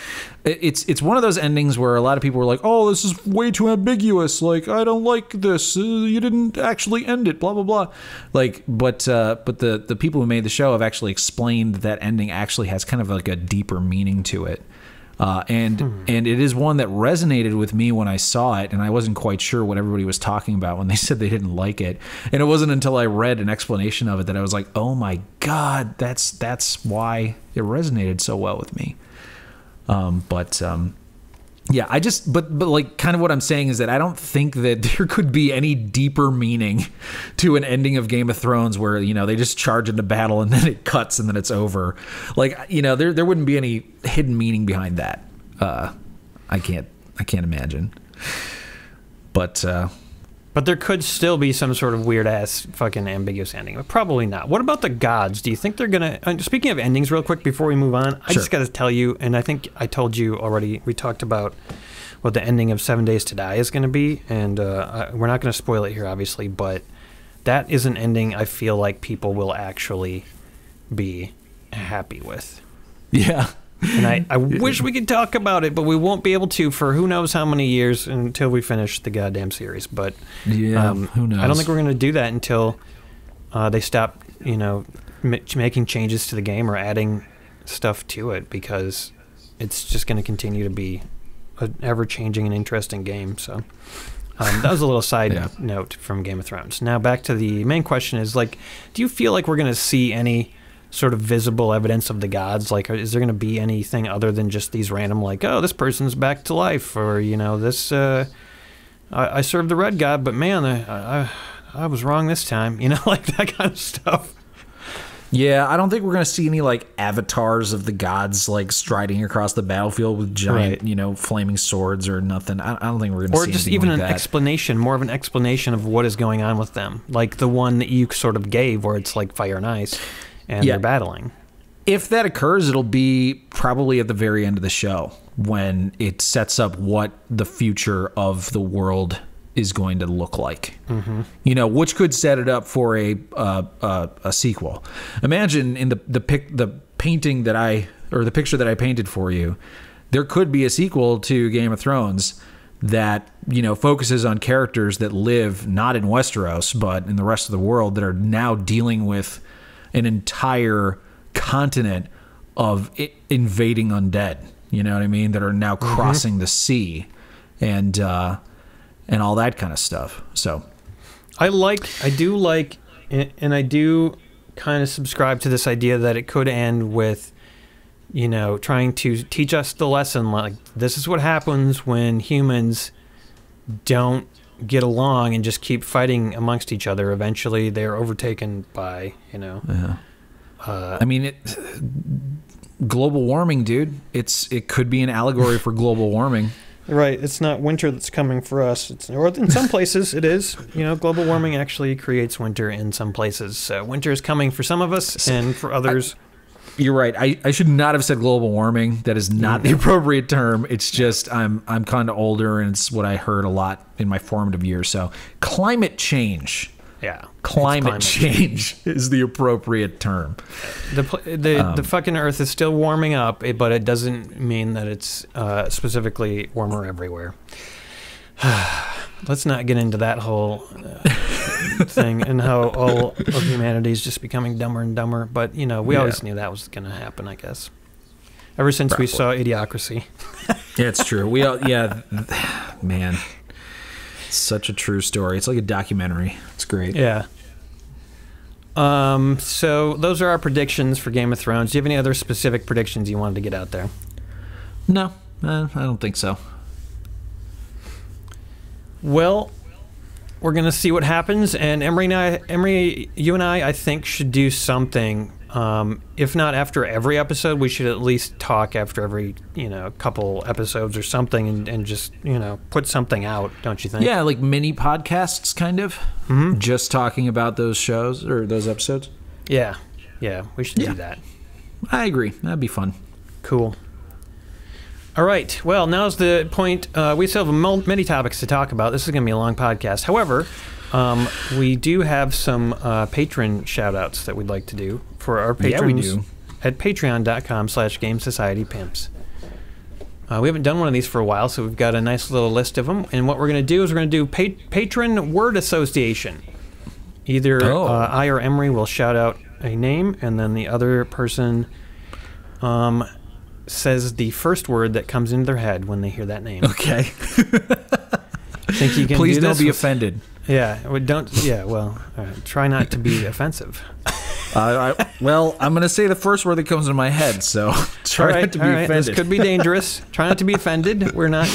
it's one of those endings where a lot of people were like, "Oh, this is way too ambiguous. I don't like this. You didn't actually end it. Blah blah blah." But the people who made the show have actually explained that ending actually has kind of a deeper meaning to it, and it is one that resonated with me when I saw it, and I wasn't quite sure what everybody was talking about when they said they didn't like it, and it wasn't until I read an explanation of it that I was like, "Oh my God, that's why it resonated so well with me." Yeah, I just, but kind of what I'm saying is that I don't think that there could be any deeper meaning to an ending of Game of Thrones where, they just charge into battle and then it cuts and then it's over. There wouldn't be any hidden meaning behind that. I can't imagine. But there could still be some sort of weird-ass fucking ambiguous ending, but probably not. What about the gods? Do you think they're going to... Speaking of endings, real quick, before we move on, I just got to tell you, and I think I told you already, we talked about what the ending of 7 Days to Die is going to be, and we're not going to spoil it here, obviously, but that is an ending I feel like people will actually be happy with. Yeah. And I wish we could talk about it, but we won't be able to for who knows how many years until we finish the goddamn series. But who knows? I don't think we're going to do that until they stop, making changes to the game or adding stuff to it, because it's just going to continue to be an ever-changing and interesting game. So that was a little side note from Game of Thrones. Now back to the main question is, do you feel like we're going to see any sort of visible evidence of the gods? Is there going to be anything other than just these random, oh, this person's back to life, or this I served the red god, but man, I was wrong this time, that kind of stuff? Yeah, I don't think we're going to see any avatars of the gods striding across the battlefield with giant flaming swords or nothing. I don't think we're going to see anything like that. Or just even an explanation, more of an explanation of what is going on with them, like the one that you sort of gave where it's fire and ice and they're battling. If that occurs, it'll be probably at the very end of the show when it sets up what the future of the world is going to look like. Mm-hmm. Which could set it up for a sequel. Imagine in the painting the picture that I painted for you, there could be a sequel to Game of Thrones that focuses on characters that live not in Westeros but in the rest of the world that are now dealing with an entire continent of invading undead, you know what I mean, that are now crossing the sea and all that kind of stuff. So I do kind of subscribe to this idea that it could end with, trying to teach us the lesson, this is what happens when humans don't get along and just keep fighting amongst each other. Eventually they're overtaken by, I mean, global warming, dude. It could be an allegory for global warming. Right. It's not winter that's coming for us. Or in some places it is. global warming actually creates winter in some places. Winter is coming for some of us, and for others... You're right. I should not have said global warming. That is not the appropriate term. It's just I'm kind of older, and it's what I heard a lot in my formative years. So climate change. Yeah. Climate change is the appropriate term. The fucking Earth is still warming up, but it doesn't mean that it's specifically warmer everywhere. Let's not get into that whole thing and how all of humanity is just becoming dumber and dumber. But, we always knew that was going to happen, I guess. Ever since we saw Idiocracy. Yeah, it's true. We all, yeah, man, such a true story. It's like a documentary. It's great. Yeah. So those are our predictions for Game of Thrones. Do you have any other specific predictions you wanted to get out there? No, I don't think so. Well, we're gonna see what happens, and Emery, you and I think should do something. If not after every episode, we should at least talk after every, couple episodes or something, and just, put something out, don't you think? Yeah, like mini podcasts, kind of. Mm-hmm. Just talking about those shows or those episodes. Yeah, we should do that. I agree. That'd be fun. Cool. All right. Well, now's the point. We still have many topics to talk about. This is going to be a long podcast. However, we do have some patron shout-outs that we'd like to do for our patrons. Yeah, we do. At patreon.com/GameSocietyPimps. We haven't done one of these for a while, so we've got a nice little list of them. And what we're going to do is we're going to do patron word association. Either I or Emery will shout out a name, and then the other person says the first word that comes into their head when they hear that name. Okay. Think you can Please do don't this? be offended. Yeah, don't. Yeah, well, try not to be offensive. Well, I'm going to say the first word that comes into my head, so try not to be offended. This could be dangerous. Try not to be offended. We're not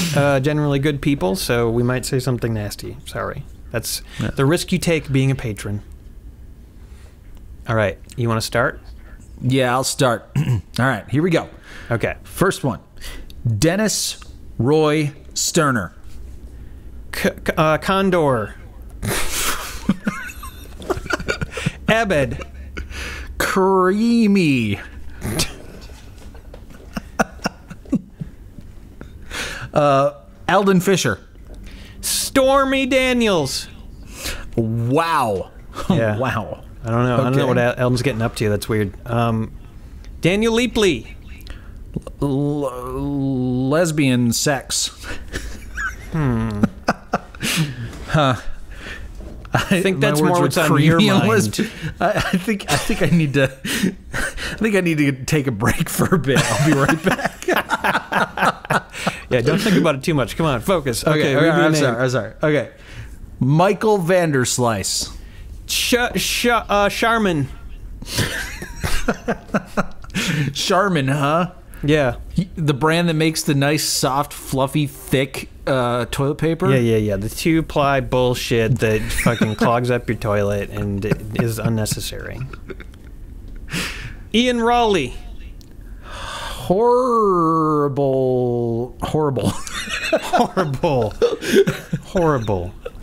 generally good people, so we might say something nasty. Sorry. That's the risk you take being a patron. All right, you want to start? Yeah, I'll start. All right, here we go. Okay. First one. Dennis Roy Sterner. Condor. Abed. Creamy. Eldon Fisher. Stormy Daniels. Wow. Yeah. Wow. I don't know. Okay. I don't know what Eldon's getting up to. That's weird. Daniel Leapley. Lesbian sex. Huh. I think that's more what's on your mind. I think I need to. I think I need to take a break for a bit. I'll be right back. Yeah, don't think about it too much. Come on, focus. Okay, I'm sorry. Okay, Michael Vanderslice. Charmin. Charmin, huh? Yeah. The brand that makes the nice, soft, fluffy, thick toilet paper? Yeah. The 2-ply bullshit that fucking clogs up your toilet and is unnecessary. Ian Raleigh. Horrible.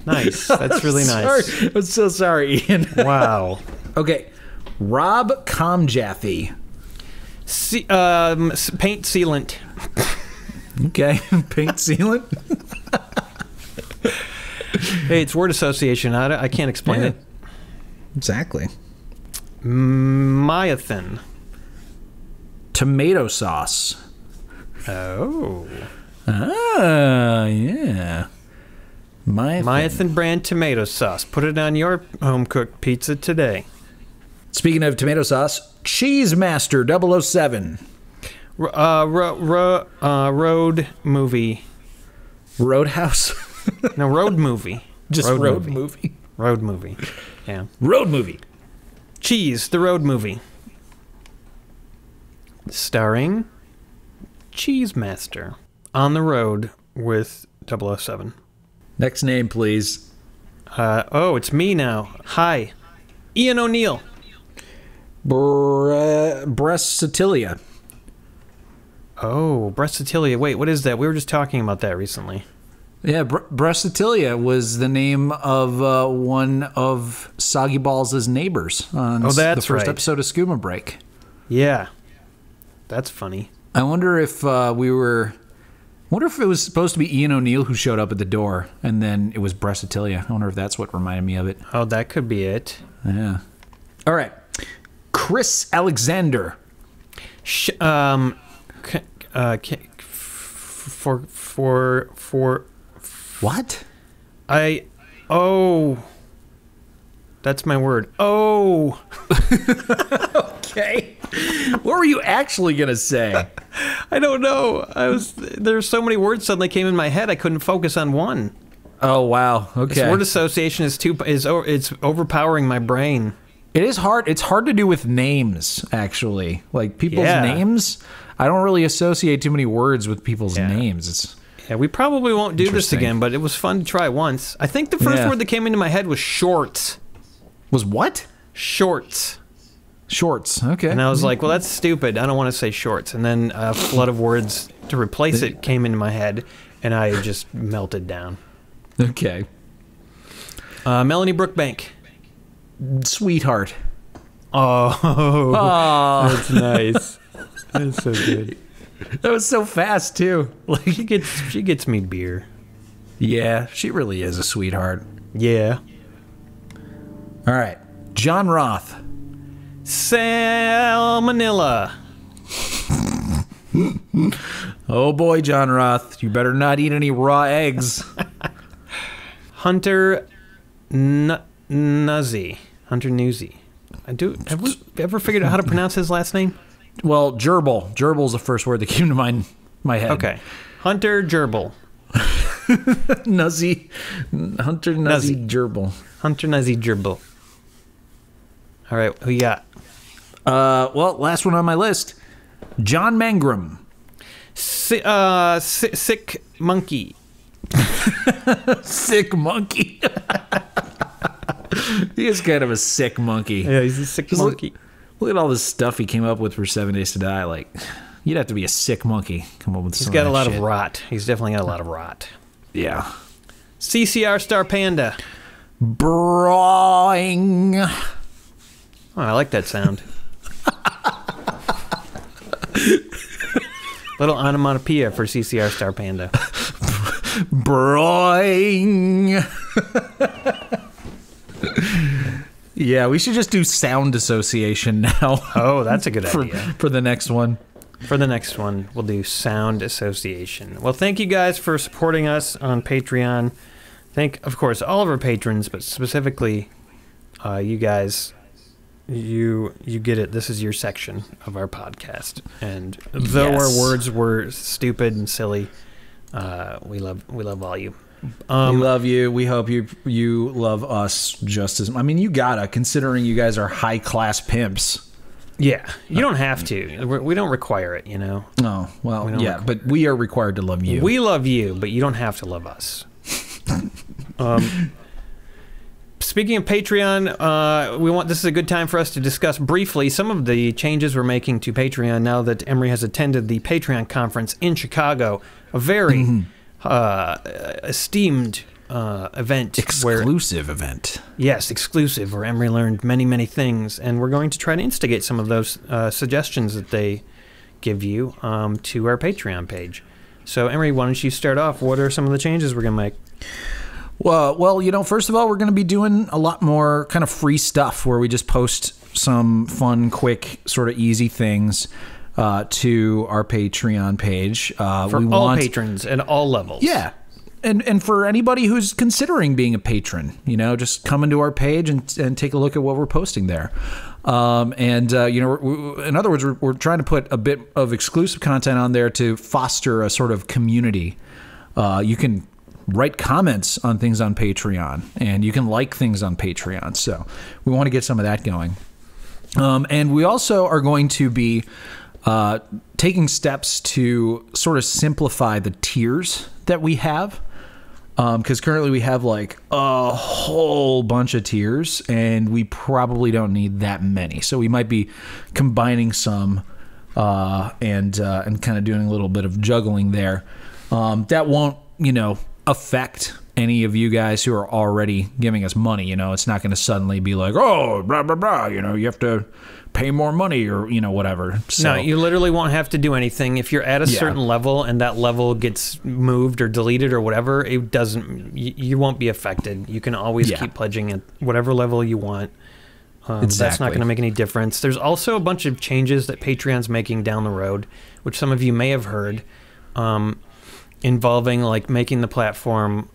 Nice. That's really nice. Sorry. I'm so sorry, Ian. Wow. Okay. Rob Comjaffe. Paint sealant. Okay. Paint sealant. Hey, it's word association. I can't explain it. Exactly. Myathin. Tomato sauce. Oh. Yeah. Myathin brand tomato sauce. Put it on your home-cooked pizza today. Speaking of tomato sauce, Cheese Master 007. Road movie. Roadhouse? No, road movie. Just road movie. Road movie. Yeah. Road movie. Cheese, the road movie. Starring Cheese Master on the road with 007. Next name, please. It's me now. Hi. Ian O'Neill. Breastatilia. Oh, breastatilia. Wait, what is that? We were just talking about that recently. Yeah, Breastatilia was the name of one of Soggy Balls' neighbors on the first episode of Scuba Break. Yeah. That's funny. I wonder if it was supposed to be Ian O'Neill who showed up at the door, and then it was Breastatilia. I wonder if that's what reminded me of it. Oh, that could be it. Yeah. All right. Chris Alexander. What? That's my word. Oh. Okay. What were you actually gonna say? I don't know. There's so many words suddenly came in my head. I couldn't focus on one. Oh wow. Okay. This word association it's overpowering my brain. It is hard. It's hard to do with names, actually. Like people's Yeah. names. I don't really associate too many words with people's Yeah. names. Yeah, we probably won't do this Interesting. again, but it was fun to try once. I think the first word that came into my head was shorts. Was what? Shorts. Shorts. Okay. And I was like, well, that's stupid. I don't want to say shorts. And then a flood of words to replace it came into my head, and I just melted down. Okay. Melanie Brookbank. Sweetheart. Oh, that's nice. That's so good. That was so fast too. Like she gets me beer. Yeah, she really is a sweetheart. Yeah. All right. John Roth. Salmonella. Oh boy, John Roth. You better not eat any raw eggs. Hunter Nuzzy. Hunter Newsy. Have we ever figured out how to pronounce his last name? Well, gerbil. Gerbil's the first word that came to my head. Okay. Hunter Gerbil. Nuzzy. Hunter Nuzzy Gerbil. Hunter Nuzzy Gerbil. All right, who you got? Well, last one on my list. John Mangrum. Sick monkey. Sick monkey. He is kind of a sick monkey. Yeah, he's a sick monkey. Look at all this stuff he came up with for 7 Days to Die. Like, you'd have to be a sick monkey come up with He's some got of a that lot shit. of rot. He's definitely got a lot of rot. Yeah. CCR Star Panda. Brawling. Oh, I like that sound. Little onomatopoeia for CCR Star Panda. Brawling. Yeah, we should just do sound association now. Oh, that's a good idea. For the next one. For the next one, we'll do sound association. Well, thank you guys for supporting us on Patreon. Thank, of course, all of our patrons, but specifically you guys. You get it. This is your section of our podcast. And though Yes. our words were stupid and silly, we love all you. We love you. We hope you love us just as. I mean, you gotta, considering you guys are high class pimps. Yeah, you don't have to. We don't require it, you know. Oh well, don't yeah, but we are required to love you. We love you, but you don't have to love us. Speaking of Patreon, this is a good time for us to discuss briefly some of the changes we're making to Patreon now that Emery has attended the Patreon conference in Chicago, a very esteemed event. Exclusive event. Yes, exclusive, where Emery learned many, many things, and we're going to try to instigate some of those suggestions that they give you to our Patreon page. So, Emery, why don't you start off? What are some of the changes we're going to make? Well, you know, first of all, we're going to be doing a lot more kind of free stuff where we just post some fun, quick, sort of easy things to our Patreon page. For all patrons at all levels. Yeah. And for anybody who's considering being a patron, you know, just come into our page and take a look at what we're posting there. You know, in other words, we're trying to put a bit of exclusive content on there to foster a sort of community. You can write comments on things on Patreon, and you can like things on Patreon. So we want to get some of that going. And we also are going to be taking steps to sort of simplify the tiers that we have. Because currently we have like a whole bunch of tiers, and we probably don't need that many. So we might be combining some and kind of doing a little bit of juggling there. That won't, you know, affect any of you guys who are already giving us money. You know, it's not going to suddenly be like, oh, blah, blah, blah, you know, you have to pay more money or, you know, whatever. So, no, you literally won't have to do anything. If you're at a certain level and that level gets moved or deleted or whatever, it doesn't, you won't be affected. You can always keep pledging at whatever level you want. That's not going to make any difference. There's also a bunch of changes that Patreon's making down the road, which some of you may have heard, involving like making the platform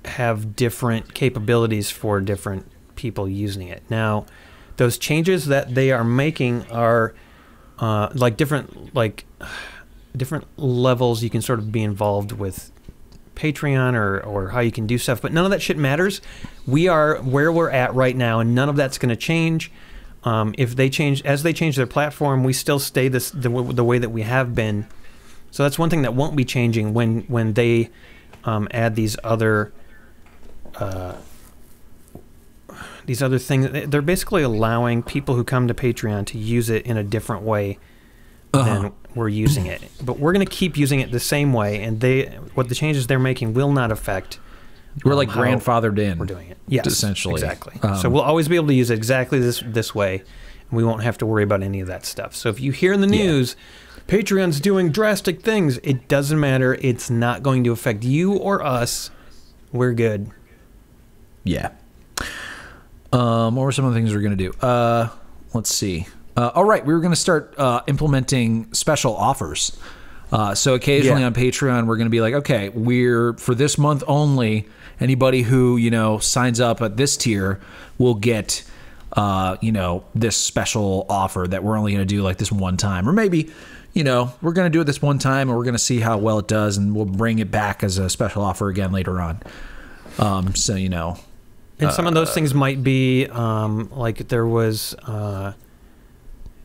have different capabilities for different people using it. Now, those changes that they are making are like different levels you can sort of be involved with Patreon or how you can do stuff, but none of that shit matters. We are where we're at right now, and none of that's going to change. If they change, as they change their platform, we still stay the way that we have been. So that's one thing that won't be changing when they add these other things. They're basically allowing people who come to Patreon to use it in a different way than we're using it. But we're going to keep using it the same way, and what the changes they're making will not affect. We're like grandfathered in. We're doing it. Yes, essentially. Exactly. So we'll always be able to use it exactly this way, and we won't have to worry about any of that stuff. So if you hear in the news, Patreon's doing drastic things, it doesn't matter. It's not going to affect you or us. We're good. Yeah. What were some of the things we're going to do? Let's see. All right, we were going to start implementing special offers. So occasionally on Patreon, we're going to be like, okay, for this month only, anybody who, signs up at this tier will get, this special offer that we're only going to do like this one time. Or maybe, we're going to do it this one time and we're going to see how well it does, and we'll bring it back as a special offer again later on. And some of those things might be like there was,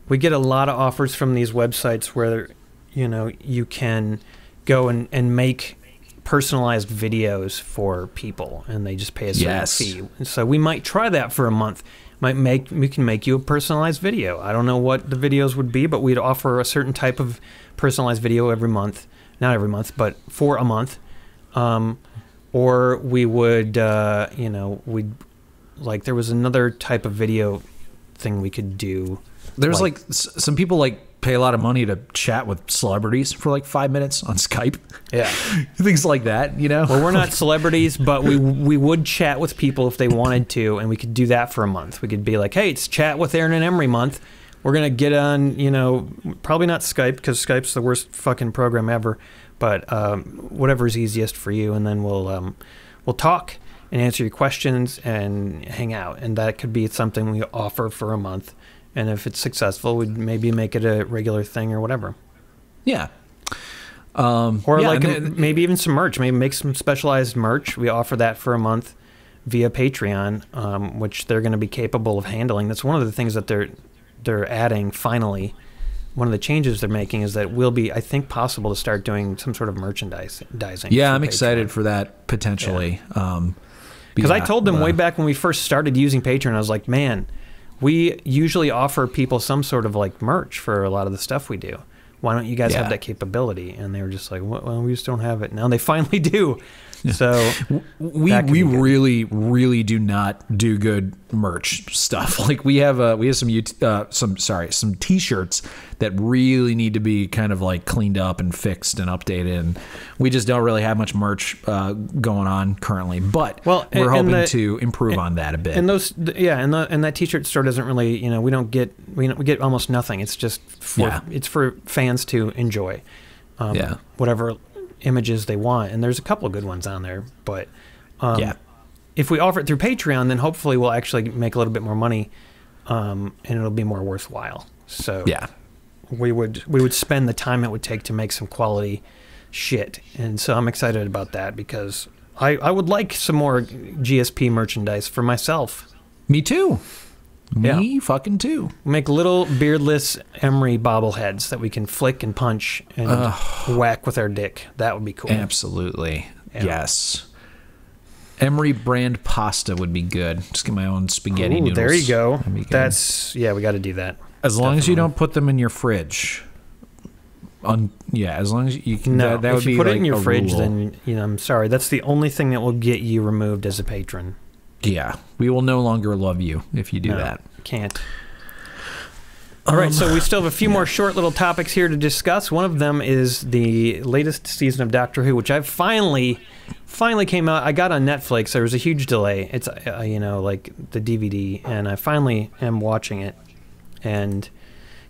we get a lot of offers from these websites where, you can go and make personalized videos for people, and they just pay a certain fee. And so we might try that for a month. We can make you a personalized video. I don't know what the videos would be, but we'd offer a certain type of personalized video every month. Not every month, but for a month. Or we would, there was another type of video thing we could do. There's like some people pay a lot of money to chat with celebrities for 5 minutes on Skype. Yeah. Things like that, Well, we're not celebrities, but we would chat with people if they wanted to, and we could do that for a month. We could be like, hey, it's Chat with Aaron and Emery month. We're going to get on, probably not Skype, because Skype's the worst fucking program ever, but whatever's easiest for you, and then we'll talk and answer your questions and hang out. And that could be something we offer for a month. And if it's successful, we'd maybe make it a regular thing or whatever. Yeah. Maybe even some merch. Maybe make some specialized merch. We offer that for a month via Patreon, which they're going to be capable of handling. That's one of the things that they're adding finally. One of the changes they're making is that it will be, I think, possible to start doing some sort of merchandising. Yeah, I'm excited for that, potentially. Because I told them way back when we first started using Patreon, I was like, man, we usually offer people some sort of merch for a lot of the stuff we do. Why don't you guys have that capability? And they were just like, well, we just don't have it. Now they finally do. Yeah. So we really, really do not do good merch stuff. We have some T-shirts that really need to be kind of cleaned up and fixed and updated, and we just don't really have much merch going on currently. But we're hoping to improve on that a bit. And that T-shirt store doesn't really, we get almost nothing. It's just it's for fans to enjoy. Whatever images they want, and there's a couple of good ones on there, but if we offer it through Patreon, then hopefully we'll actually make a little bit more money, and it'll be more worthwhile. So we would spend the time it would take to make some quality shit, and so I'm excited about that because I would like some more GSP merchandise for myself. Me too. Me fucking too. Make little beardless Emery bobbleheads that we can flick and punch and whack with our dick. That would be cool. Absolutely. Yeah. Yes. Emery brand pasta would be good. Just get my own spaghetti noodles. There you go. We got to do that. As long as you don't put them in your fridge. As long as you can. No, that would be if you put it in your fridge, rule. then I'm sorry. That's the only thing that will get you removed as a patron. Yeah, we will no longer love you if you do that. Can't. All right, so we still have a few more short little topics here to discuss. One of them is the latest season of Doctor Who, which I've finally came out. I got on Netflix. There was a huge delay. It's the DVD, and I finally am watching it and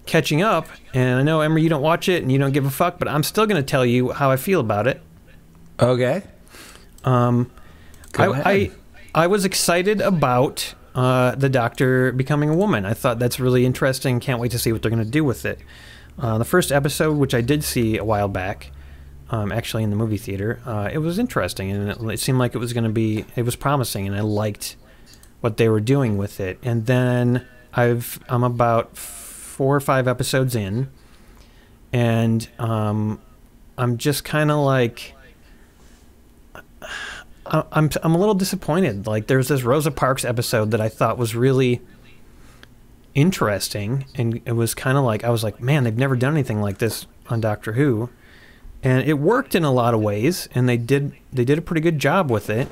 catching up. And I know, Emery, you don't watch it and you don't give a fuck, but I'm still going to tell you how I feel about it. Okay. Go ahead. I was excited about the Doctor becoming a woman. I thought that's really interesting. Can't wait to see what they're going to do with it. The first episode, which I did see a while back, actually in the movie theater, it was interesting, and it seemed like it was promising, and I liked what they were doing with it. And then I'm about 4 or 5 episodes in, and I'm just kind of like, I'm a little disappointed. Like, there's this Rosa Parks episode that I thought was really interesting, and it was kind of like, I was like, man, they've never done anything like this on Doctor Who, and it worked in a lot of ways, and they did a pretty good job with it.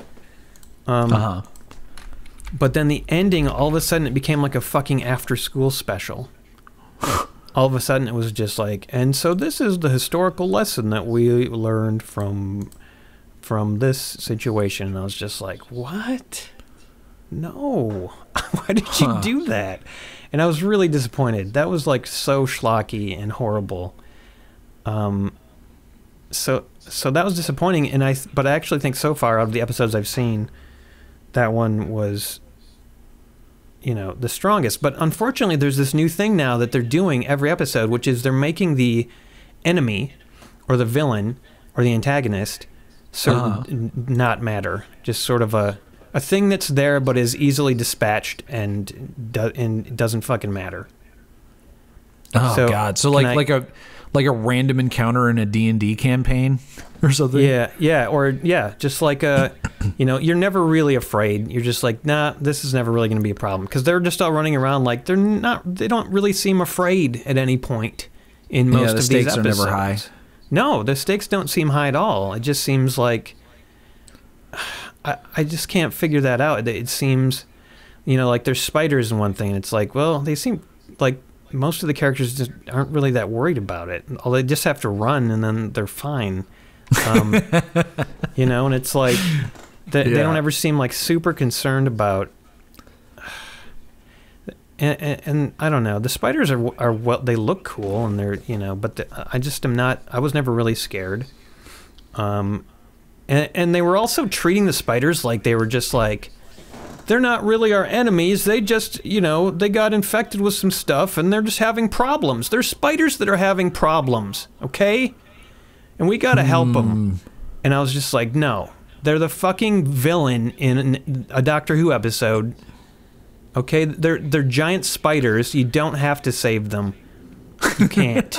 But then the ending, all of a sudden, it became like a fucking after-school special. All of a sudden, it was just like, and so this is the historical lesson that we learned from this situation. And I was just like, what? No. Why did you do that? And I was really disappointed. That was like so schlocky and horrible. So that was disappointing. But I actually think so far, out of the episodes I've seen, that one was, the strongest. But unfortunately, there's this new thing now that they're doing every episode, which is they're making the enemy or the villain or the antagonist not matter. Just sort of a thing that's there but is easily dispatched and doesn't fucking matter. Oh, so, God. So like a random encounter in a D&D campaign or something? Yeah. Just like you're never really afraid. You're just like, nah, this is never really going to be a problem. Because they're just all running around like they don't really seem afraid at any point in most of these episodes. The stakes are never high. No, the stakes don't seem high at all. It just seems like, I just can't figure that out. It seems, like there's spiders in one thing, and it's like, well, they seem like most of the characters just aren't really that worried about it. They just have to run, and then they're fine. And it's like they don't ever seem like super concerned about. And I don't know. The spiders are well, they look cool, and they're but I just am not. I was never really scared. And they were also treating the spiders like they were just like, they're not really our enemies. They just, they got infected with some stuff, and they're just having problems. They're spiders that are having problems, okay? And we gotta help them. And I was just like, no. They're the fucking villain in a Doctor Who episode. Okay? They're giant spiders. You don't have to save them. You can't.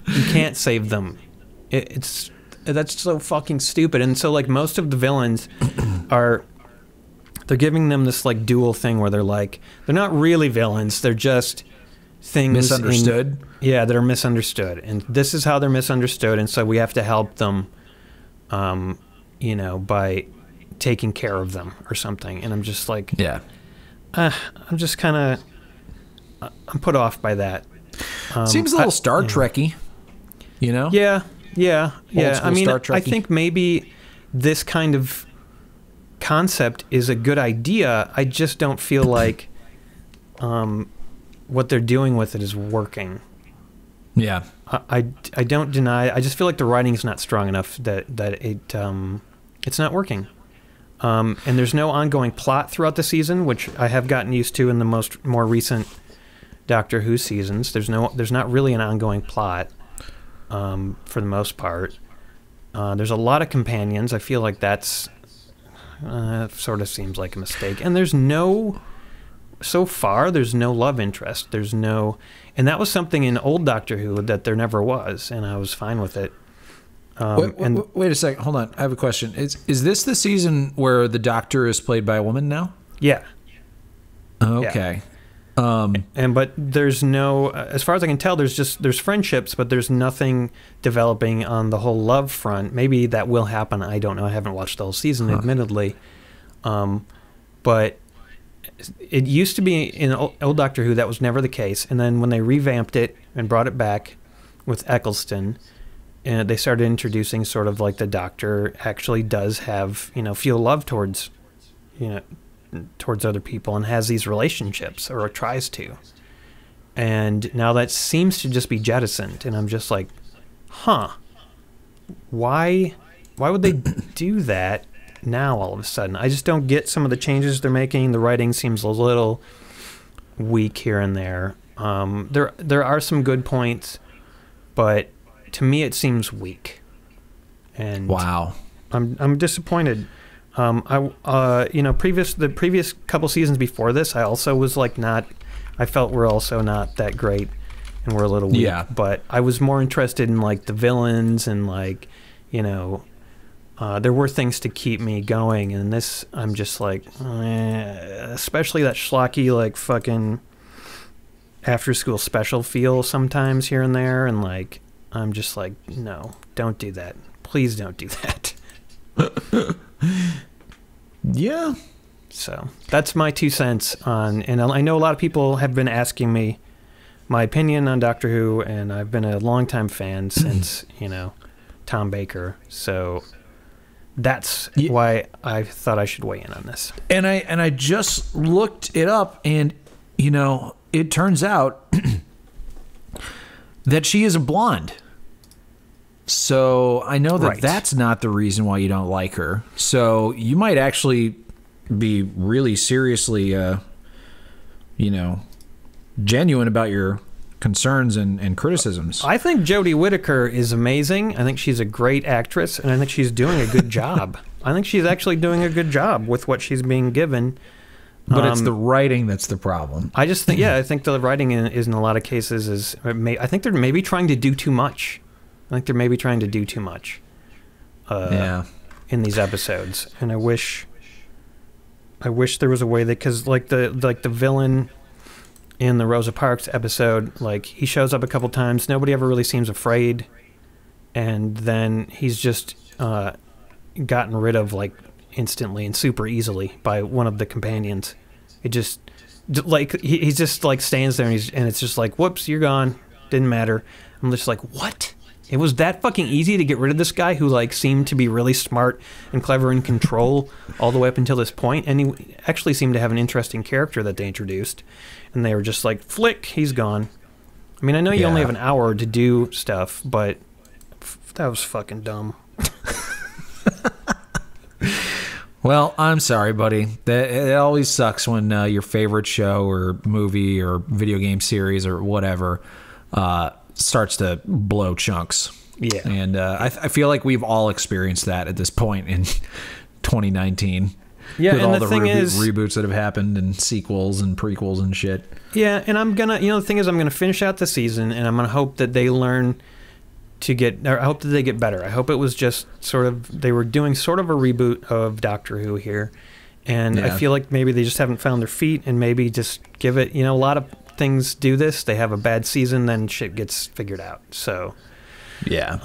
You can't save them. That's so fucking stupid. And so, like, most of the villains they're giving them this, like, dual thing where they're like, they're not really villains, they're just things misunderstood. That are misunderstood. And this is how they're misunderstood, and so we have to help them, by taking care of them or something. And I'm just like, yeah. I'm just kind of, I'm put off by that. Seems a little Star Trek-y, Yeah. I mean, Star I think maybe this kind of concept is a good idea. I just don't feel like what they're doing with it is working. Yeah. I don't deny. I just feel like the writing's not strong enough that it's not working. And there's no ongoing plot throughout the season, which I have gotten used to in the more recent Doctor Who seasons. There's not really an ongoing plot. For the most part, there's a lot of companions. I feel like that's sort of seems like a mistake. And so far, there's no love interest. And that was something in old Doctor Who that there never was, and I was fine with it. Wait a second, hold on. I have a question. Is this the season where the Doctor is played by a woman now? Yeah. Okay. Yeah. But there's no, as far as I can tell, there's friendships, but there's nothing developing on the whole love front. Maybe that will happen. I don't know. I haven't watched the whole season, admittedly. But it used to be in old Doctor Who that was never the case. And then when they revamped it and brought it back with Eccleston, and they started introducing sort of like the Doctor actually does have, feel love towards other people and has these relationships, or tries to. And now that seems to just be jettisoned, and I'm just like, why would they do that? now all of a sudden? I just don't get some of the changes they're making. The writing seems a little weak here and there. There are some good points, but to me it seems weak. And wow, I'm disappointed. The previous couple seasons before this, I also was like I felt we're also not that great, and we're a little weak. Yeah. But I was more interested in like the villains and like, there were things to keep me going. And this, I'm just like, especially that schlocky like fucking after school special feel sometimes here and there, and like I'm just like, no, don't do that. Please don't do that. Yeah. So that's my 2 cents on, and I know a lot of people have been asking me my opinion on Doctor Who, and I've been a longtime fan since, Tom Baker. So that's why I thought I should weigh in on this. And I just looked it up, and it turns out that she is a blonde. So I know that that's not the reason why you don't like her. So you might actually be really seriously, genuine about your concerns and criticisms. I think Jodie Whittaker is amazing. I think she's a great actress, and I think she's doing a good job. I think she's actually doing a good job with what she's being given. But it's the writing that's the problem. I just think, I think the writing is in a lot of cases I think they're maybe trying to do too much. I think they're maybe trying to do too much in these episodes. And I wish there was a way that, because like the villain in the Rosa Parks episode, like he shows up a couple times, nobody ever really seems afraid, and then he's just gotten rid of like instantly and super easily by one of the companions. It just like he's just like stands there and it's just like, whoops, you're gone, didn't matter. I'm just like, what? It was that fucking easy to get rid of this guy who like seemed to be really smart and clever and control all the way up until this point, and he actually seemed to have an interesting character that they introduced, and they were just like, flick, he's gone. I mean, I know you only have an hour to do stuff, but that was fucking dumb. Well, I'm sorry, buddy. It always sucks when your favorite show or movie or video game series or whatever starts to blow chunks. Yeah. And I feel like we've all experienced that at this point in 2019. Yeah, with and all the the thing is, reboots that have happened and sequels and prequels and shit. Yeah, and I'm gonna, the thing is, I'm gonna finish out the season, and I'm gonna hope that they learn to get, or I hope that they get better. I hope it was just sort of, they were doing sort of a reboot of Doctor Who here, and I feel like maybe they just haven't found their feet, and maybe just give it, a lot of things do this. They have a bad season, then shit gets figured out. So, yeah,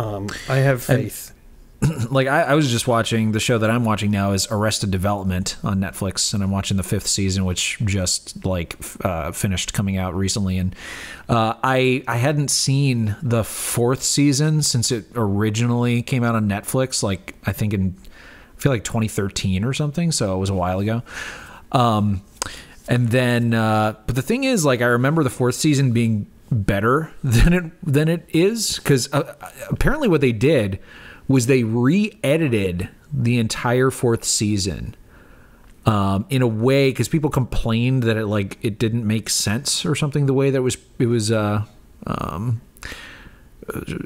I have faith. Like I was just watching, the show that I'm watching now is Arrested Development on Netflix, and I'm watching the 5th season, which just finished coming out recently. And I hadn't seen the 4th season since it originally came out on Netflix, like I feel like 2013 or something. So it was a while ago. And then, but the thing is, like, I remember the 4th season being better than it is, because apparently what they did was they re-edited the entire 4th season in a way, because people complained that it didn't make sense or something, the way that it was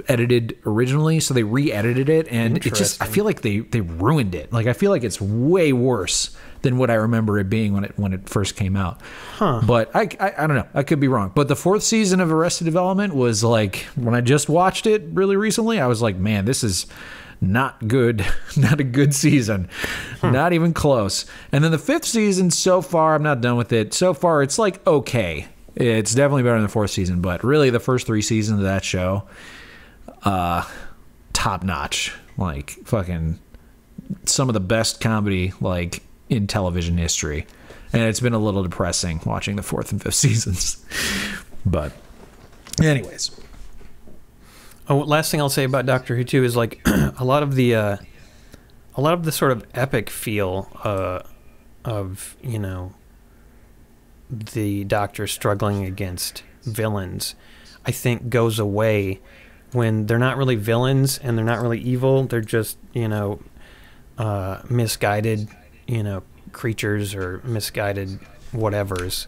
edited originally. So they re-edited it, and it just, I feel like they ruined it. Like, I feel like it's way worse than what I remember it being when it first came out. But I don't know. I could be wrong. But the 4th season of Arrested Development was like, when I just watched it really recently, I was like, man, this is not good. Not a good season. Not even close. And then the 5th season, so far, I'm not done with it. So far, it's like, okay. It's definitely better than the 4th season. But really, the first 3 seasons of that show, top notch. Like, fucking some of the best comedy, like, in television history. And it's been a little depressing watching the 4th and 5th seasons. But anyways. Oh, last thing I'll say about Doctor Who too is like a lot of the sort of epic feel of the Doctor struggling against villains, I think goes away when they're not really villains and they're not really evil. They're just misguided, creatures or misguided whatevers,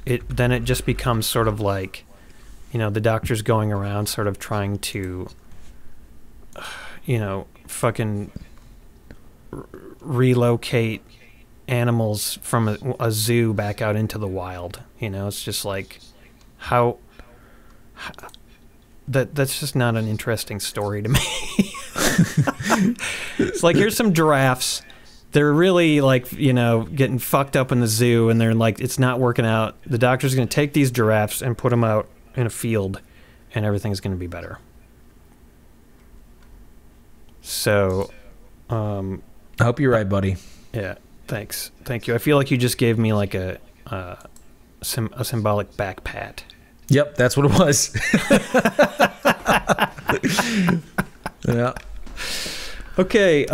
it just becomes sort of like, the doctor's going around sort of trying to, fucking relocate animals from a zoo back out into the wild. It's just like, how that's just not an interesting story to me. It's like, here's some giraffes. They're really like, getting fucked up in the zoo, and they're like, it's not working out. The doctor's going to take these giraffes and put them out in a field, and everything's going to be better. So, I hope you're right, buddy. Yeah, thanks. Thank you. I feel like you just gave me like a symbolic back pat. Yep, that's what it was. Yeah. Okay,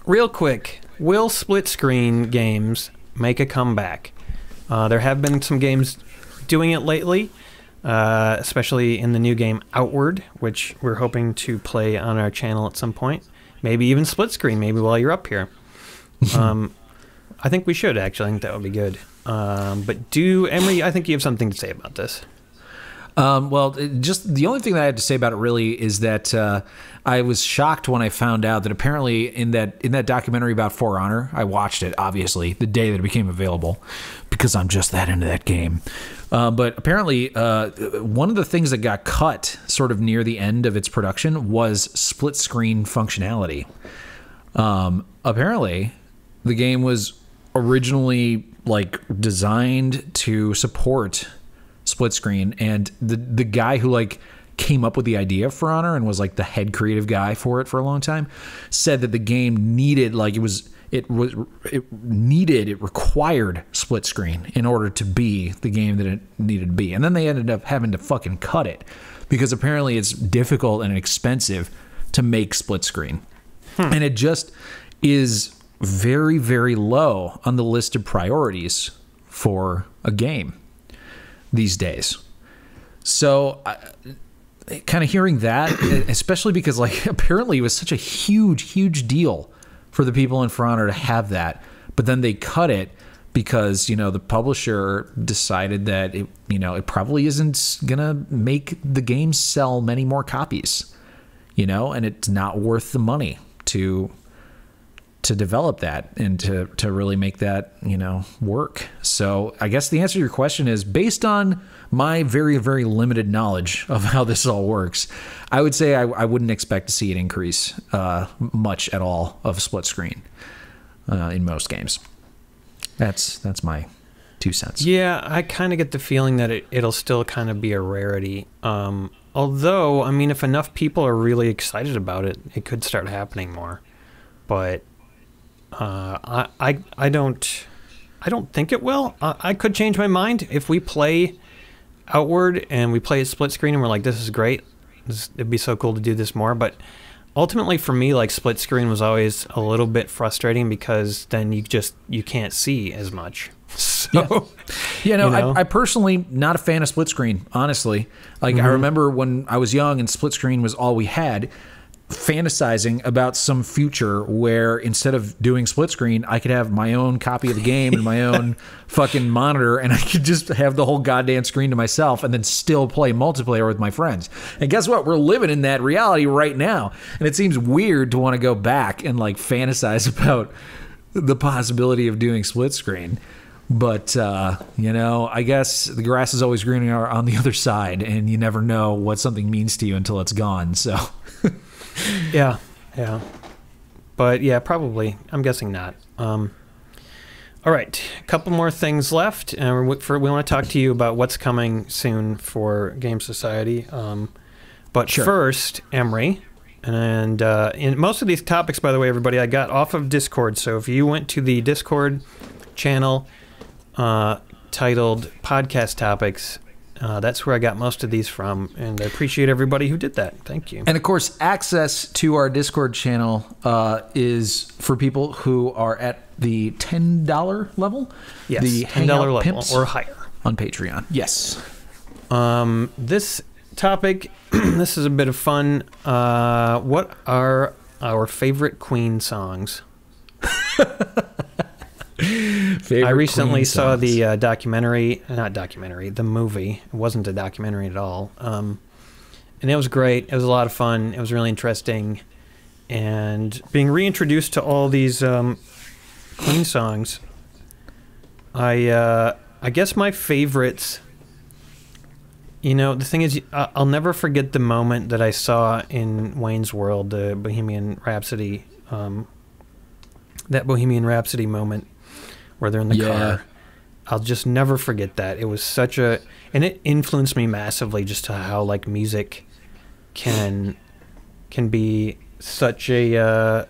real quick, will split screen games make a comeback? There have been some games doing it lately, especially in the new game Outward, which we're hoping to play on our channel at some point. Maybe even split screen, maybe while you're up here. I think we should, actually. I think that would be good. But Emery, I think you have something to say about this. Well, just the only thing that I had to say about it really is that I was shocked when I found out that apparently in that documentary about For Honor, I watched it, obviously, the day that it became available, because I'm just that into that game. But apparently, one of the things that got cut sort of near the end of its production was split screen functionality. Apparently, the game was originally like designed to support split screen, and the guy who like came up with the idea for Honor and was like the head creative guy for it for a long time said that the game needed it required split screen in order to be the game that it needed to be. And then they ended up having to fucking cut it because apparently it's difficult and expensive to make split screen. And it just is very, very low on the list of priorities for a game these days. So kind of hearing that, especially because like apparently it was such a huge deal for the people in For Honor to have that, but then they cut it because the publisher decided that it probably isn't gonna make the game sell many more copies, and it's not worth the money to develop that and to really make that, work. So I guess the answer to your question is, based on my very, very limited knowledge of how this all works, I would say I wouldn't expect to see an increase much at all of split screen in most games. That's my 2 cents. Yeah, I kind of get the feeling that it'll still kind of be a rarity. Although, I mean, if enough people are really excited about it, it could start happening more. But I don't think it will. I could change my mind if we play Outward and we play a split screen and we're like, this is great. It'd be so cool to do this more. But ultimately for me, like, split screen was always a little bit frustrating because then you can't see as much. So, I personally not a fan of split screen, honestly. Like, I remember when I was young and split screen was all we had, fantasizing about some future where instead of doing split screen, I could have my own copy of the game and my own fucking monitor, and I could just have the whole goddamn screen to myself and then still play multiplayer with my friends. And guess what? We're living in that reality right now. And it seems weird to want to go back and like fantasize about the possibility of doing split screen. But, I guess the grass is always greener on the other side, and you never know what something means to you until it's gone. So... Yeah. But yeah, probably. I'm guessing not. All right, a couple more things left. We want to talk to you about what's coming soon for Game Society. But sure. First, Emery, and in most of these topics, by the way, everybody, I got off of Discord. So if you went to the Discord channel titled Podcast Topics, that's where I got most of these from, and I appreciate everybody who did that. Thank you. And of course, access to our Discord channel is for people who are at the $10 level. Yes, the $10 level or higher on Patreon. Yes. This topic, this is a bit of fun. What are our favorite Queen songs. Favorite I recently Queen saw songs. the the movie. It wasn't a documentary at all. And it was great. It was a lot of fun. It was really interesting. And being reintroduced to all these Queen songs, I guess my favorites, the thing is, I'll never forget the moment that I saw in Wayne's World, the Bohemian Rhapsody, that Bohemian Rhapsody moment where they're in the car. I'll just never forget that. It was and it influenced me massively just to how like music can be such a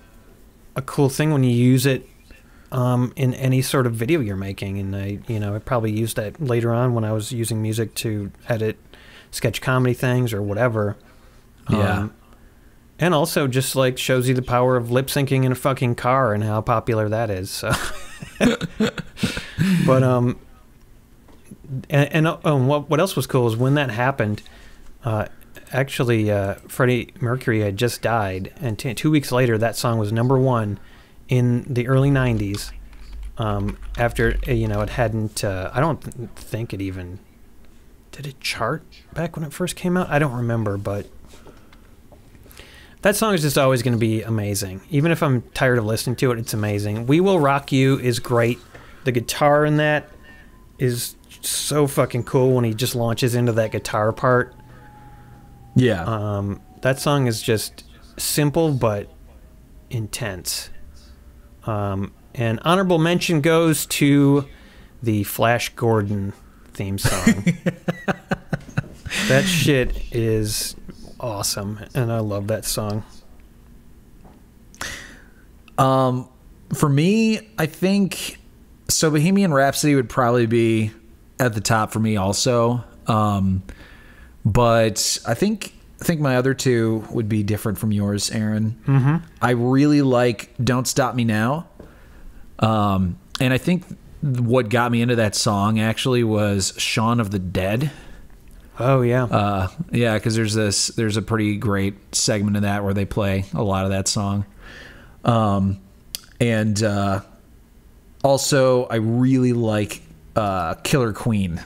cool thing when you use it in any sort of video you're making. And I probably used that later on when I was using music to edit sketch comedy things or whatever. And also just like shows you the power of lip syncing in a fucking car and how popular that is. So. But what else was cool is when that happened. Actually, Freddie Mercury had just died, and 2 weeks later, that song was #1 in the early '90s. After it hadn't. I don't think it even did it chart back when it first came out. I don't remember, but. That song is just always going to be amazing. Even if I'm tired of listening to it, it's amazing. We Will Rock You is great. The guitar in that is so fucking cool when he just launches into that guitar part. Yeah. That song is just simple but intense. And honorable mention goes to the Flash Gordon theme song. That shit is awesome, and I love that song. For me, I think so. Bohemian Rhapsody would probably be at the top for me, also. But I think my other two would be different from yours, Aaron. Mm-hmm. I really like "Don't Stop Me Now," and I think what got me into that song actually was "Shaun of the Dead." Oh yeah, yeah, because there's a pretty great segment of that where they play a lot of that song, and also I really like Killer Queen.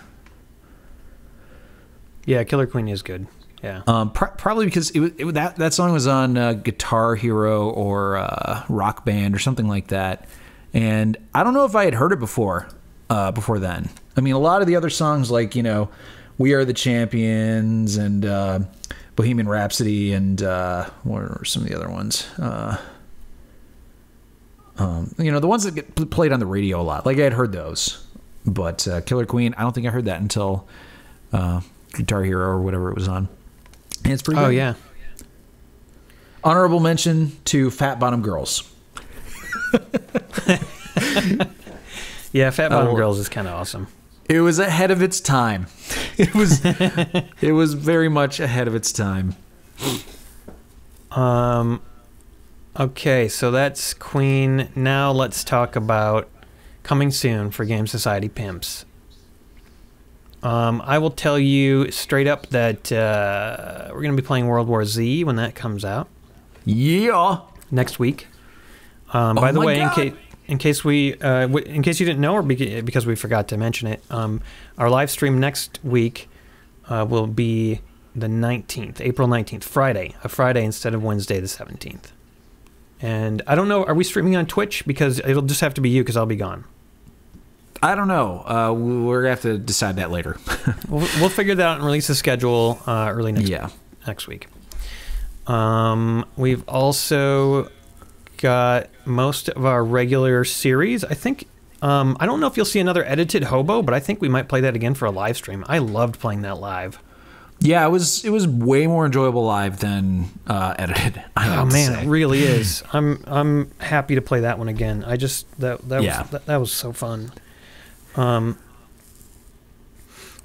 Yeah, Killer Queen is good. Yeah, probably because that song was on Guitar Hero or Rock Band or something like that, and I don't know if I had heard it before then. I mean, a lot of the other songs like We Are the Champions and Bohemian Rhapsody and what are some of the other ones? The ones that get played on the radio a lot. Like I had heard those, but Killer Queen, I don't think I heard that until Guitar Hero or whatever it was on. And it's pretty good. Oh yeah. Honorable mention to Fat Bottom Girls. Yeah, Fat Bottom Girls is kind of awesome. It was ahead of its time. It was very much ahead of its time. Okay, so that's Queen. Now let's talk about coming soon for Game Society Pimps. I will tell you straight up that we're going to be playing World War Z when that comes out. Yeah. Next week. By the way, in case you didn't know, or because we forgot to mention it, our live stream next week will be the 19th, April 19th, Friday, a Friday instead of Wednesday the 17th. And I don't know, are we streaming on Twitch? Because it'll just have to be you, because I'll be gone. I don't know. We're going to have to decide that later. we'll figure that out and release the schedule early next week. We've also got most of our regular series. I think, I don't know if you'll see another edited Hobo, but I think we might play that again for a live stream. I loved playing that live. Yeah, it was way more enjoyable live than edited. Oh man, it really is. I'm happy to play that one again. I just that was so fun.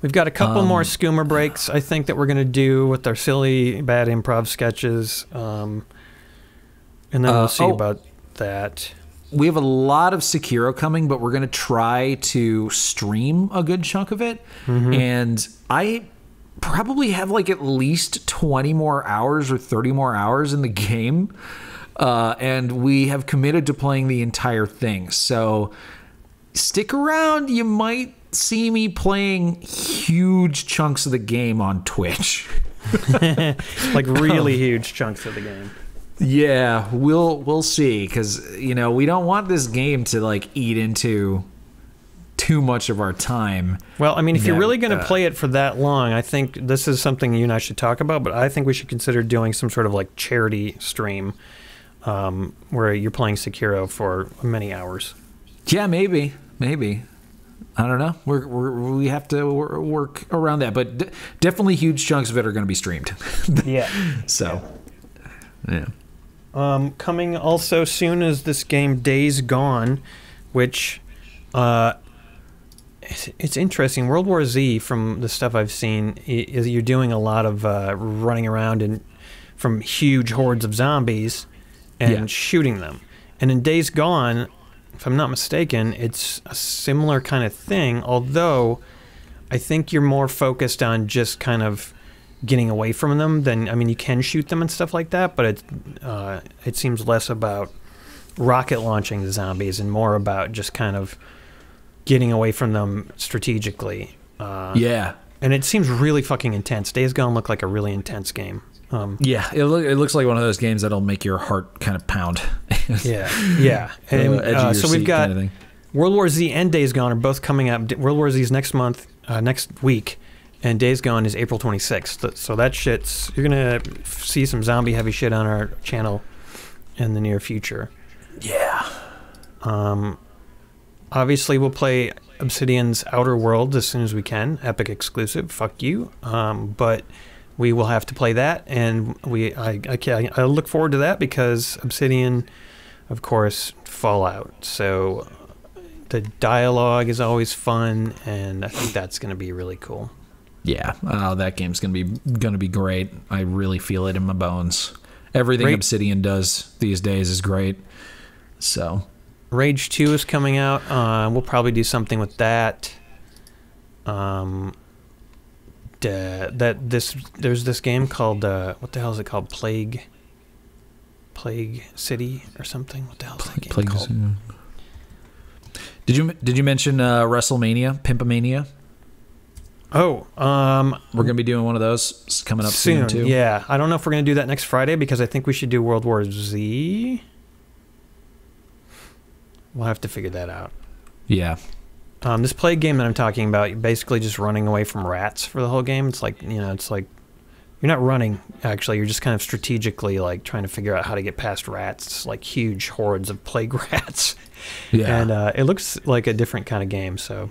We've got a couple more Skoomer breaks, I think, that we're going to do with our silly, bad improv sketches. And then we'll see about that. We have a lot of Sekiro coming, but we're going to try to stream a good chunk of it. Mm-hmm. And I probably have like at least 20 more hours or 30 more hours in the game. and we have committed to playing the entire thing. So stick around. You might see me playing huge chunks of the game on Twitch. Like really huge chunks of the game. Yeah, we'll see, because we don't want this game to like eat into too much of our time. Well, I mean, if you're really going to play it for that long, I think this is something you and I should talk about. But I think we should consider doing some sort of like charity stream where you're playing Sekiro for many hours. Yeah, maybe. I don't know. We have to work around that, but definitely huge chunks of it are going to be streamed. Yeah. So, yeah. Coming also soon is this game Days Gone, which it's interesting. World War Z, from the stuff I've seen, is you're doing a lot of running around and from huge hordes of zombies and shooting them. And in Days Gone, if I'm not mistaken, it's a similar kind of thing, although I think you're more focused on just kind of getting away from them than, I mean, you can shoot them and stuff like that, but it seems less about rocket launching the zombies and more about just kind of getting away from them strategically. Yeah. And it seems really fucking intense. Days Gone looked like a really intense game. Yeah, it looks like one of those games that'll make your heart kind of pound. Yeah. And, so we've got kind of World War Z and Days Gone are both coming up. World War Z is next week, and Days Gone is April 26th. So that shit's, you're going to see some zombie heavy shit on our channel in the near future. Yeah. Obviously, we'll play Obsidian's Outer Worlds as soon as we can. Epic exclusive. Fuck you. But we will have to play that, and I look forward to that because Obsidian, of course, Fallout. So the dialogue is always fun, and I think that's going to be really cool. Yeah, that game's gonna be great. I really feel it in my bones. Everything Obsidian does these days is great. So, Rage 2 is coming out. We'll probably do something with that. There's this game called what the hell is it called? Plague City or something. What the hell is that game called? Did you mention WrestleMania, Pimpamania? Oh, we're gonna be doing one of those coming up soon too. Yeah, I don't know if we're gonna do that next Friday because I think we should do World War Z. We'll have to figure that out. Yeah. This Plague game that I'm talking about, you're basically just running away from rats for the whole game. It's like, it's like you're not running, actually. You're just kind of strategically like trying to figure out how to get past rats. It's like huge hordes of plague rats. Yeah. And it looks like a different kind of game, so.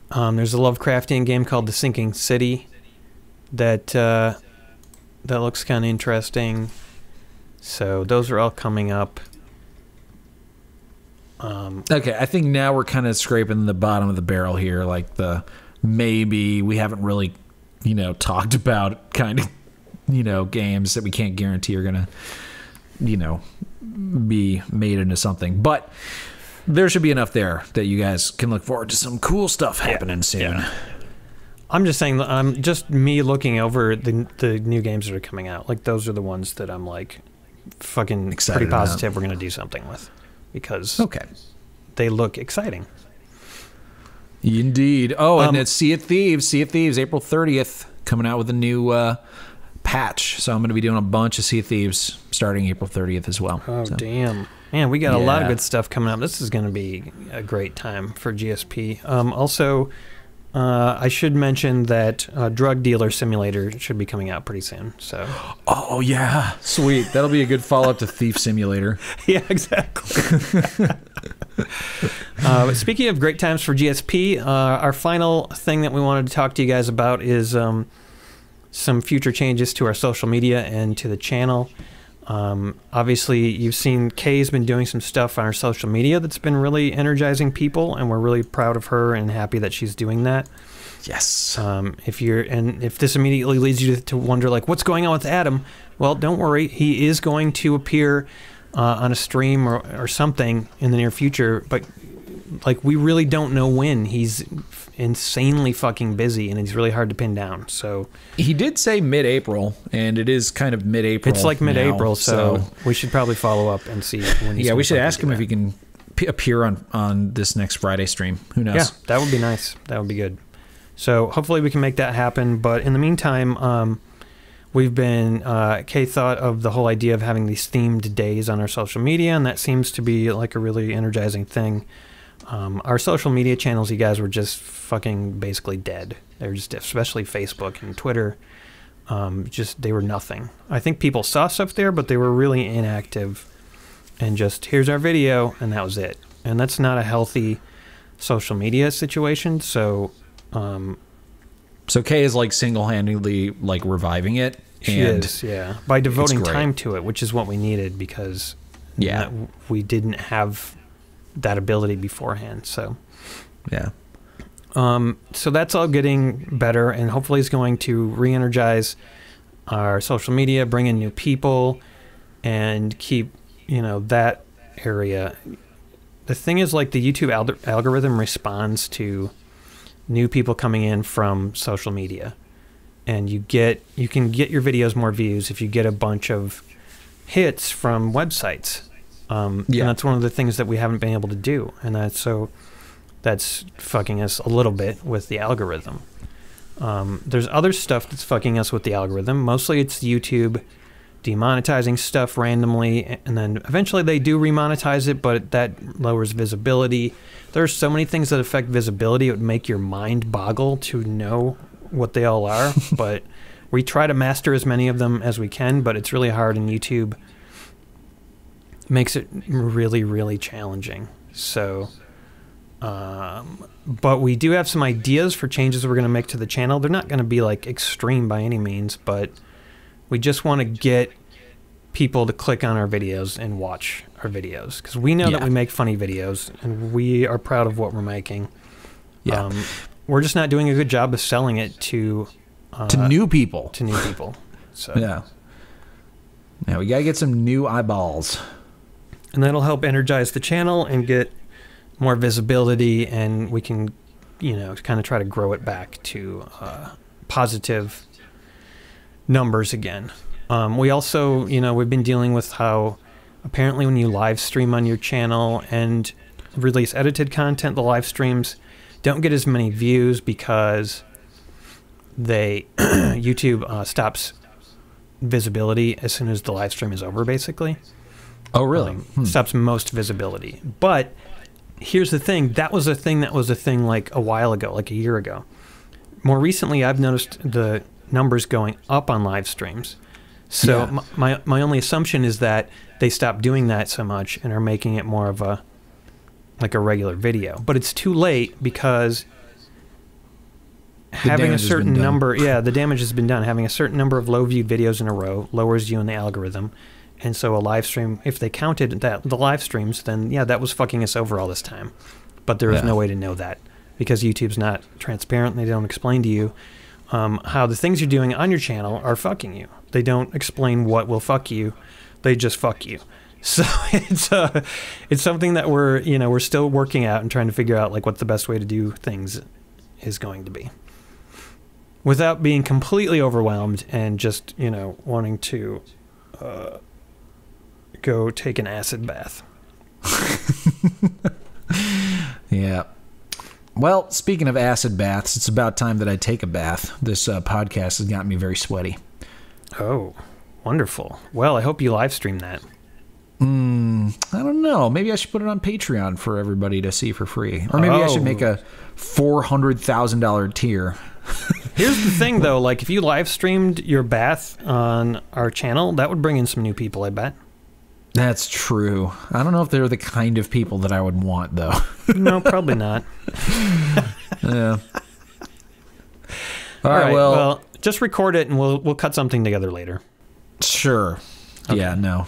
There's a Lovecraftian game called The Sinking City that looks kind of interesting. So those are all coming up. Okay, I think now we're kind of scraping the bottom of the barrel here. Like maybe we haven't really, talked about kind of, games that we can't guarantee are gonna, be made into something. But there should be enough there that you guys can look forward to some cool stuff happening soon. Yeah. I'm just saying, just me looking over the new games that are coming out. Like those are the ones that I'm like fucking excited pretty positive we're gonna do something with. Because they look exciting. Indeed. Oh, and it's Sea of Thieves, April 30th, coming out with a new patch. So I'm going to be doing a bunch of Sea of Thieves starting April 30th as well. Oh, damn. Man, we got a lot of good stuff coming up. This is going to be a great time for GSP. Also, I should mention that Drug Dealer Simulator should be coming out pretty soon. So. Oh, yeah. Sweet. That'll be a good follow-up to Thief Simulator. Yeah, exactly. But speaking of great times for GSP, our final thing that we wanted to talk to you guys about is some future changes to our social media and to the channel. Obviously, you've seen Kay's been doing some stuff on her social media that's been really energizing people, and we're really proud of her and happy that she's doing that. Yes. If this immediately leads you to wonder, like, what's going on with Adam? Well, don't worry. He is going to appear on a stream or something in the near future, but like, we really don't know when. He's insanely fucking busy, and he's really hard to pin down. So he did say mid-April, and it is kind of mid-April. It's like mid-April, now, so we should probably follow up and see when he's yeah, we should ask him that. if he can appear on this next Friday stream. Who knows? Yeah, that would be nice. That would be good. So hopefully we can make that happen. But in the meantime, we've been, Kay thought of the whole idea of having these themed days on our social media, and that seems to be like a really energizing thing. Our social media channels, you guys, were just fucking basically dead. They were just, especially Facebook and Twitter, they were nothing. I think people saw stuff there, but they were really inactive, and just, here's our video, and that was it. And that's not a healthy social media situation, so... So Kay is like single-handedly like reviving it. She is, yeah. By devoting time to it, which is what we needed, because we didn't have that ability beforehand. So yeah. So that's all getting better, and hopefully it's going to re-energize our social media, bring in new people, and keep, that area. The thing is, like, the YouTube algorithm responds to new people coming in from social media, and you can get your videos more views if you get a bunch of hits from websites. And that's one of the things that we haven't been able to do, and that's fucking us a little bit with the algorithm. There's other stuff that's fucking us with the algorithm. Mostly it's YouTube demonetizing stuff randomly, and then eventually they do remonetize it, but that lowers visibility. There's so many things that affect visibility, it would make your mind boggle to know what they all are. But we try to master as many of them as we can, but it's really hard, and YouTube makes it really, really challenging. So, but we do have some ideas for changes we're going to make to the channel. They're not going to be like extreme by any means, but we just want to get people to click on our videos and watch our videos, because we know that we make funny videos, and we are proud of what we're making. Yeah. We're just not doing a good job of selling it to new people. So yeah, we got to get some new eyeballs. And that'll help energize the channel and get more visibility, and we can, kind of try to grow it back to positive numbers again. We also, we've been dealing with how apparently when you live stream on your channel and release edited content, the live streams don't get as many views because YouTube stops visibility as soon as the live stream is over, basically. Oh, really? Stops most visibility. But here's the thing. That was a thing like a while ago, like a year ago. More recently, I've noticed the numbers going up on live streams. So my only assumption is that they stopped doing that so much and are making it more of a regular video. But it's too late, because having a certain number, the damage has been done. Having a certain number of low viewed videos in a row lowers you in the algorithm. And so a live stream, if they counted the live streams, then that was fucking us over all this time. But there is no way to know that, because YouTube's not transparent. They don't explain to you how the things you're doing on your channel are fucking you. They don't explain what will fuck you. They just fuck you. So it's something that we're still working out and trying to figure out, like, what the best way to do things is going to be, without being completely overwhelmed and just wanting to go take an acid bath. Yeah. Well, speaking of acid baths, it's about time that I take a bath. This podcast has gotten me very sweaty. Oh, wonderful. Well, I hope you live stream that. I don't know. Maybe I should put it on Patreon for everybody to see for free. Or maybe I should make a $400,000 tier. Here's the thing, though. Like, if you live streamed your bath on our channel, that would bring in some new people, I bet. That's true. I don't know if they're the kind of people that I would want, though. No, probably not. Yeah. All right. Well, just record it, and we'll cut something together later. Sure. Okay. Yeah. No.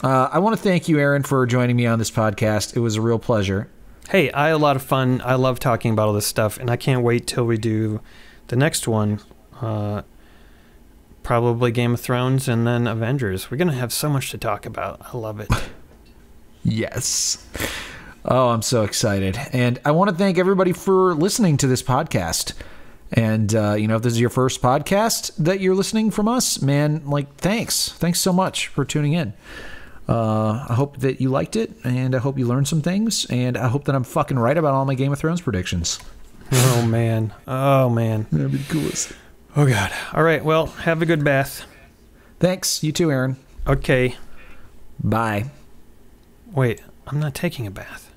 I want to thank you, Aaron, for joining me on this podcast. It was a real pleasure. Hey, I had a lot of fun. I love talking about all this stuff, and I can't wait till we do the next one. Probably Game of Thrones and then Avengers. We're going to have so much to talk about. I love it. Yes. Oh, I'm so excited. And I want to thank everybody for listening to this podcast. And, if this is your first podcast that you're listening from us, man, thanks. Thanks so much for tuning in. I hope that you liked it, and I hope you learned some things, and I hope that I'm fucking right about all my Game of Thrones predictions. Oh, man. That'd be the coolest. Oh, God. All right, well, have a good bath. Thanks. You too, Aaron. Okay. Bye. Wait, I'm not taking a bath.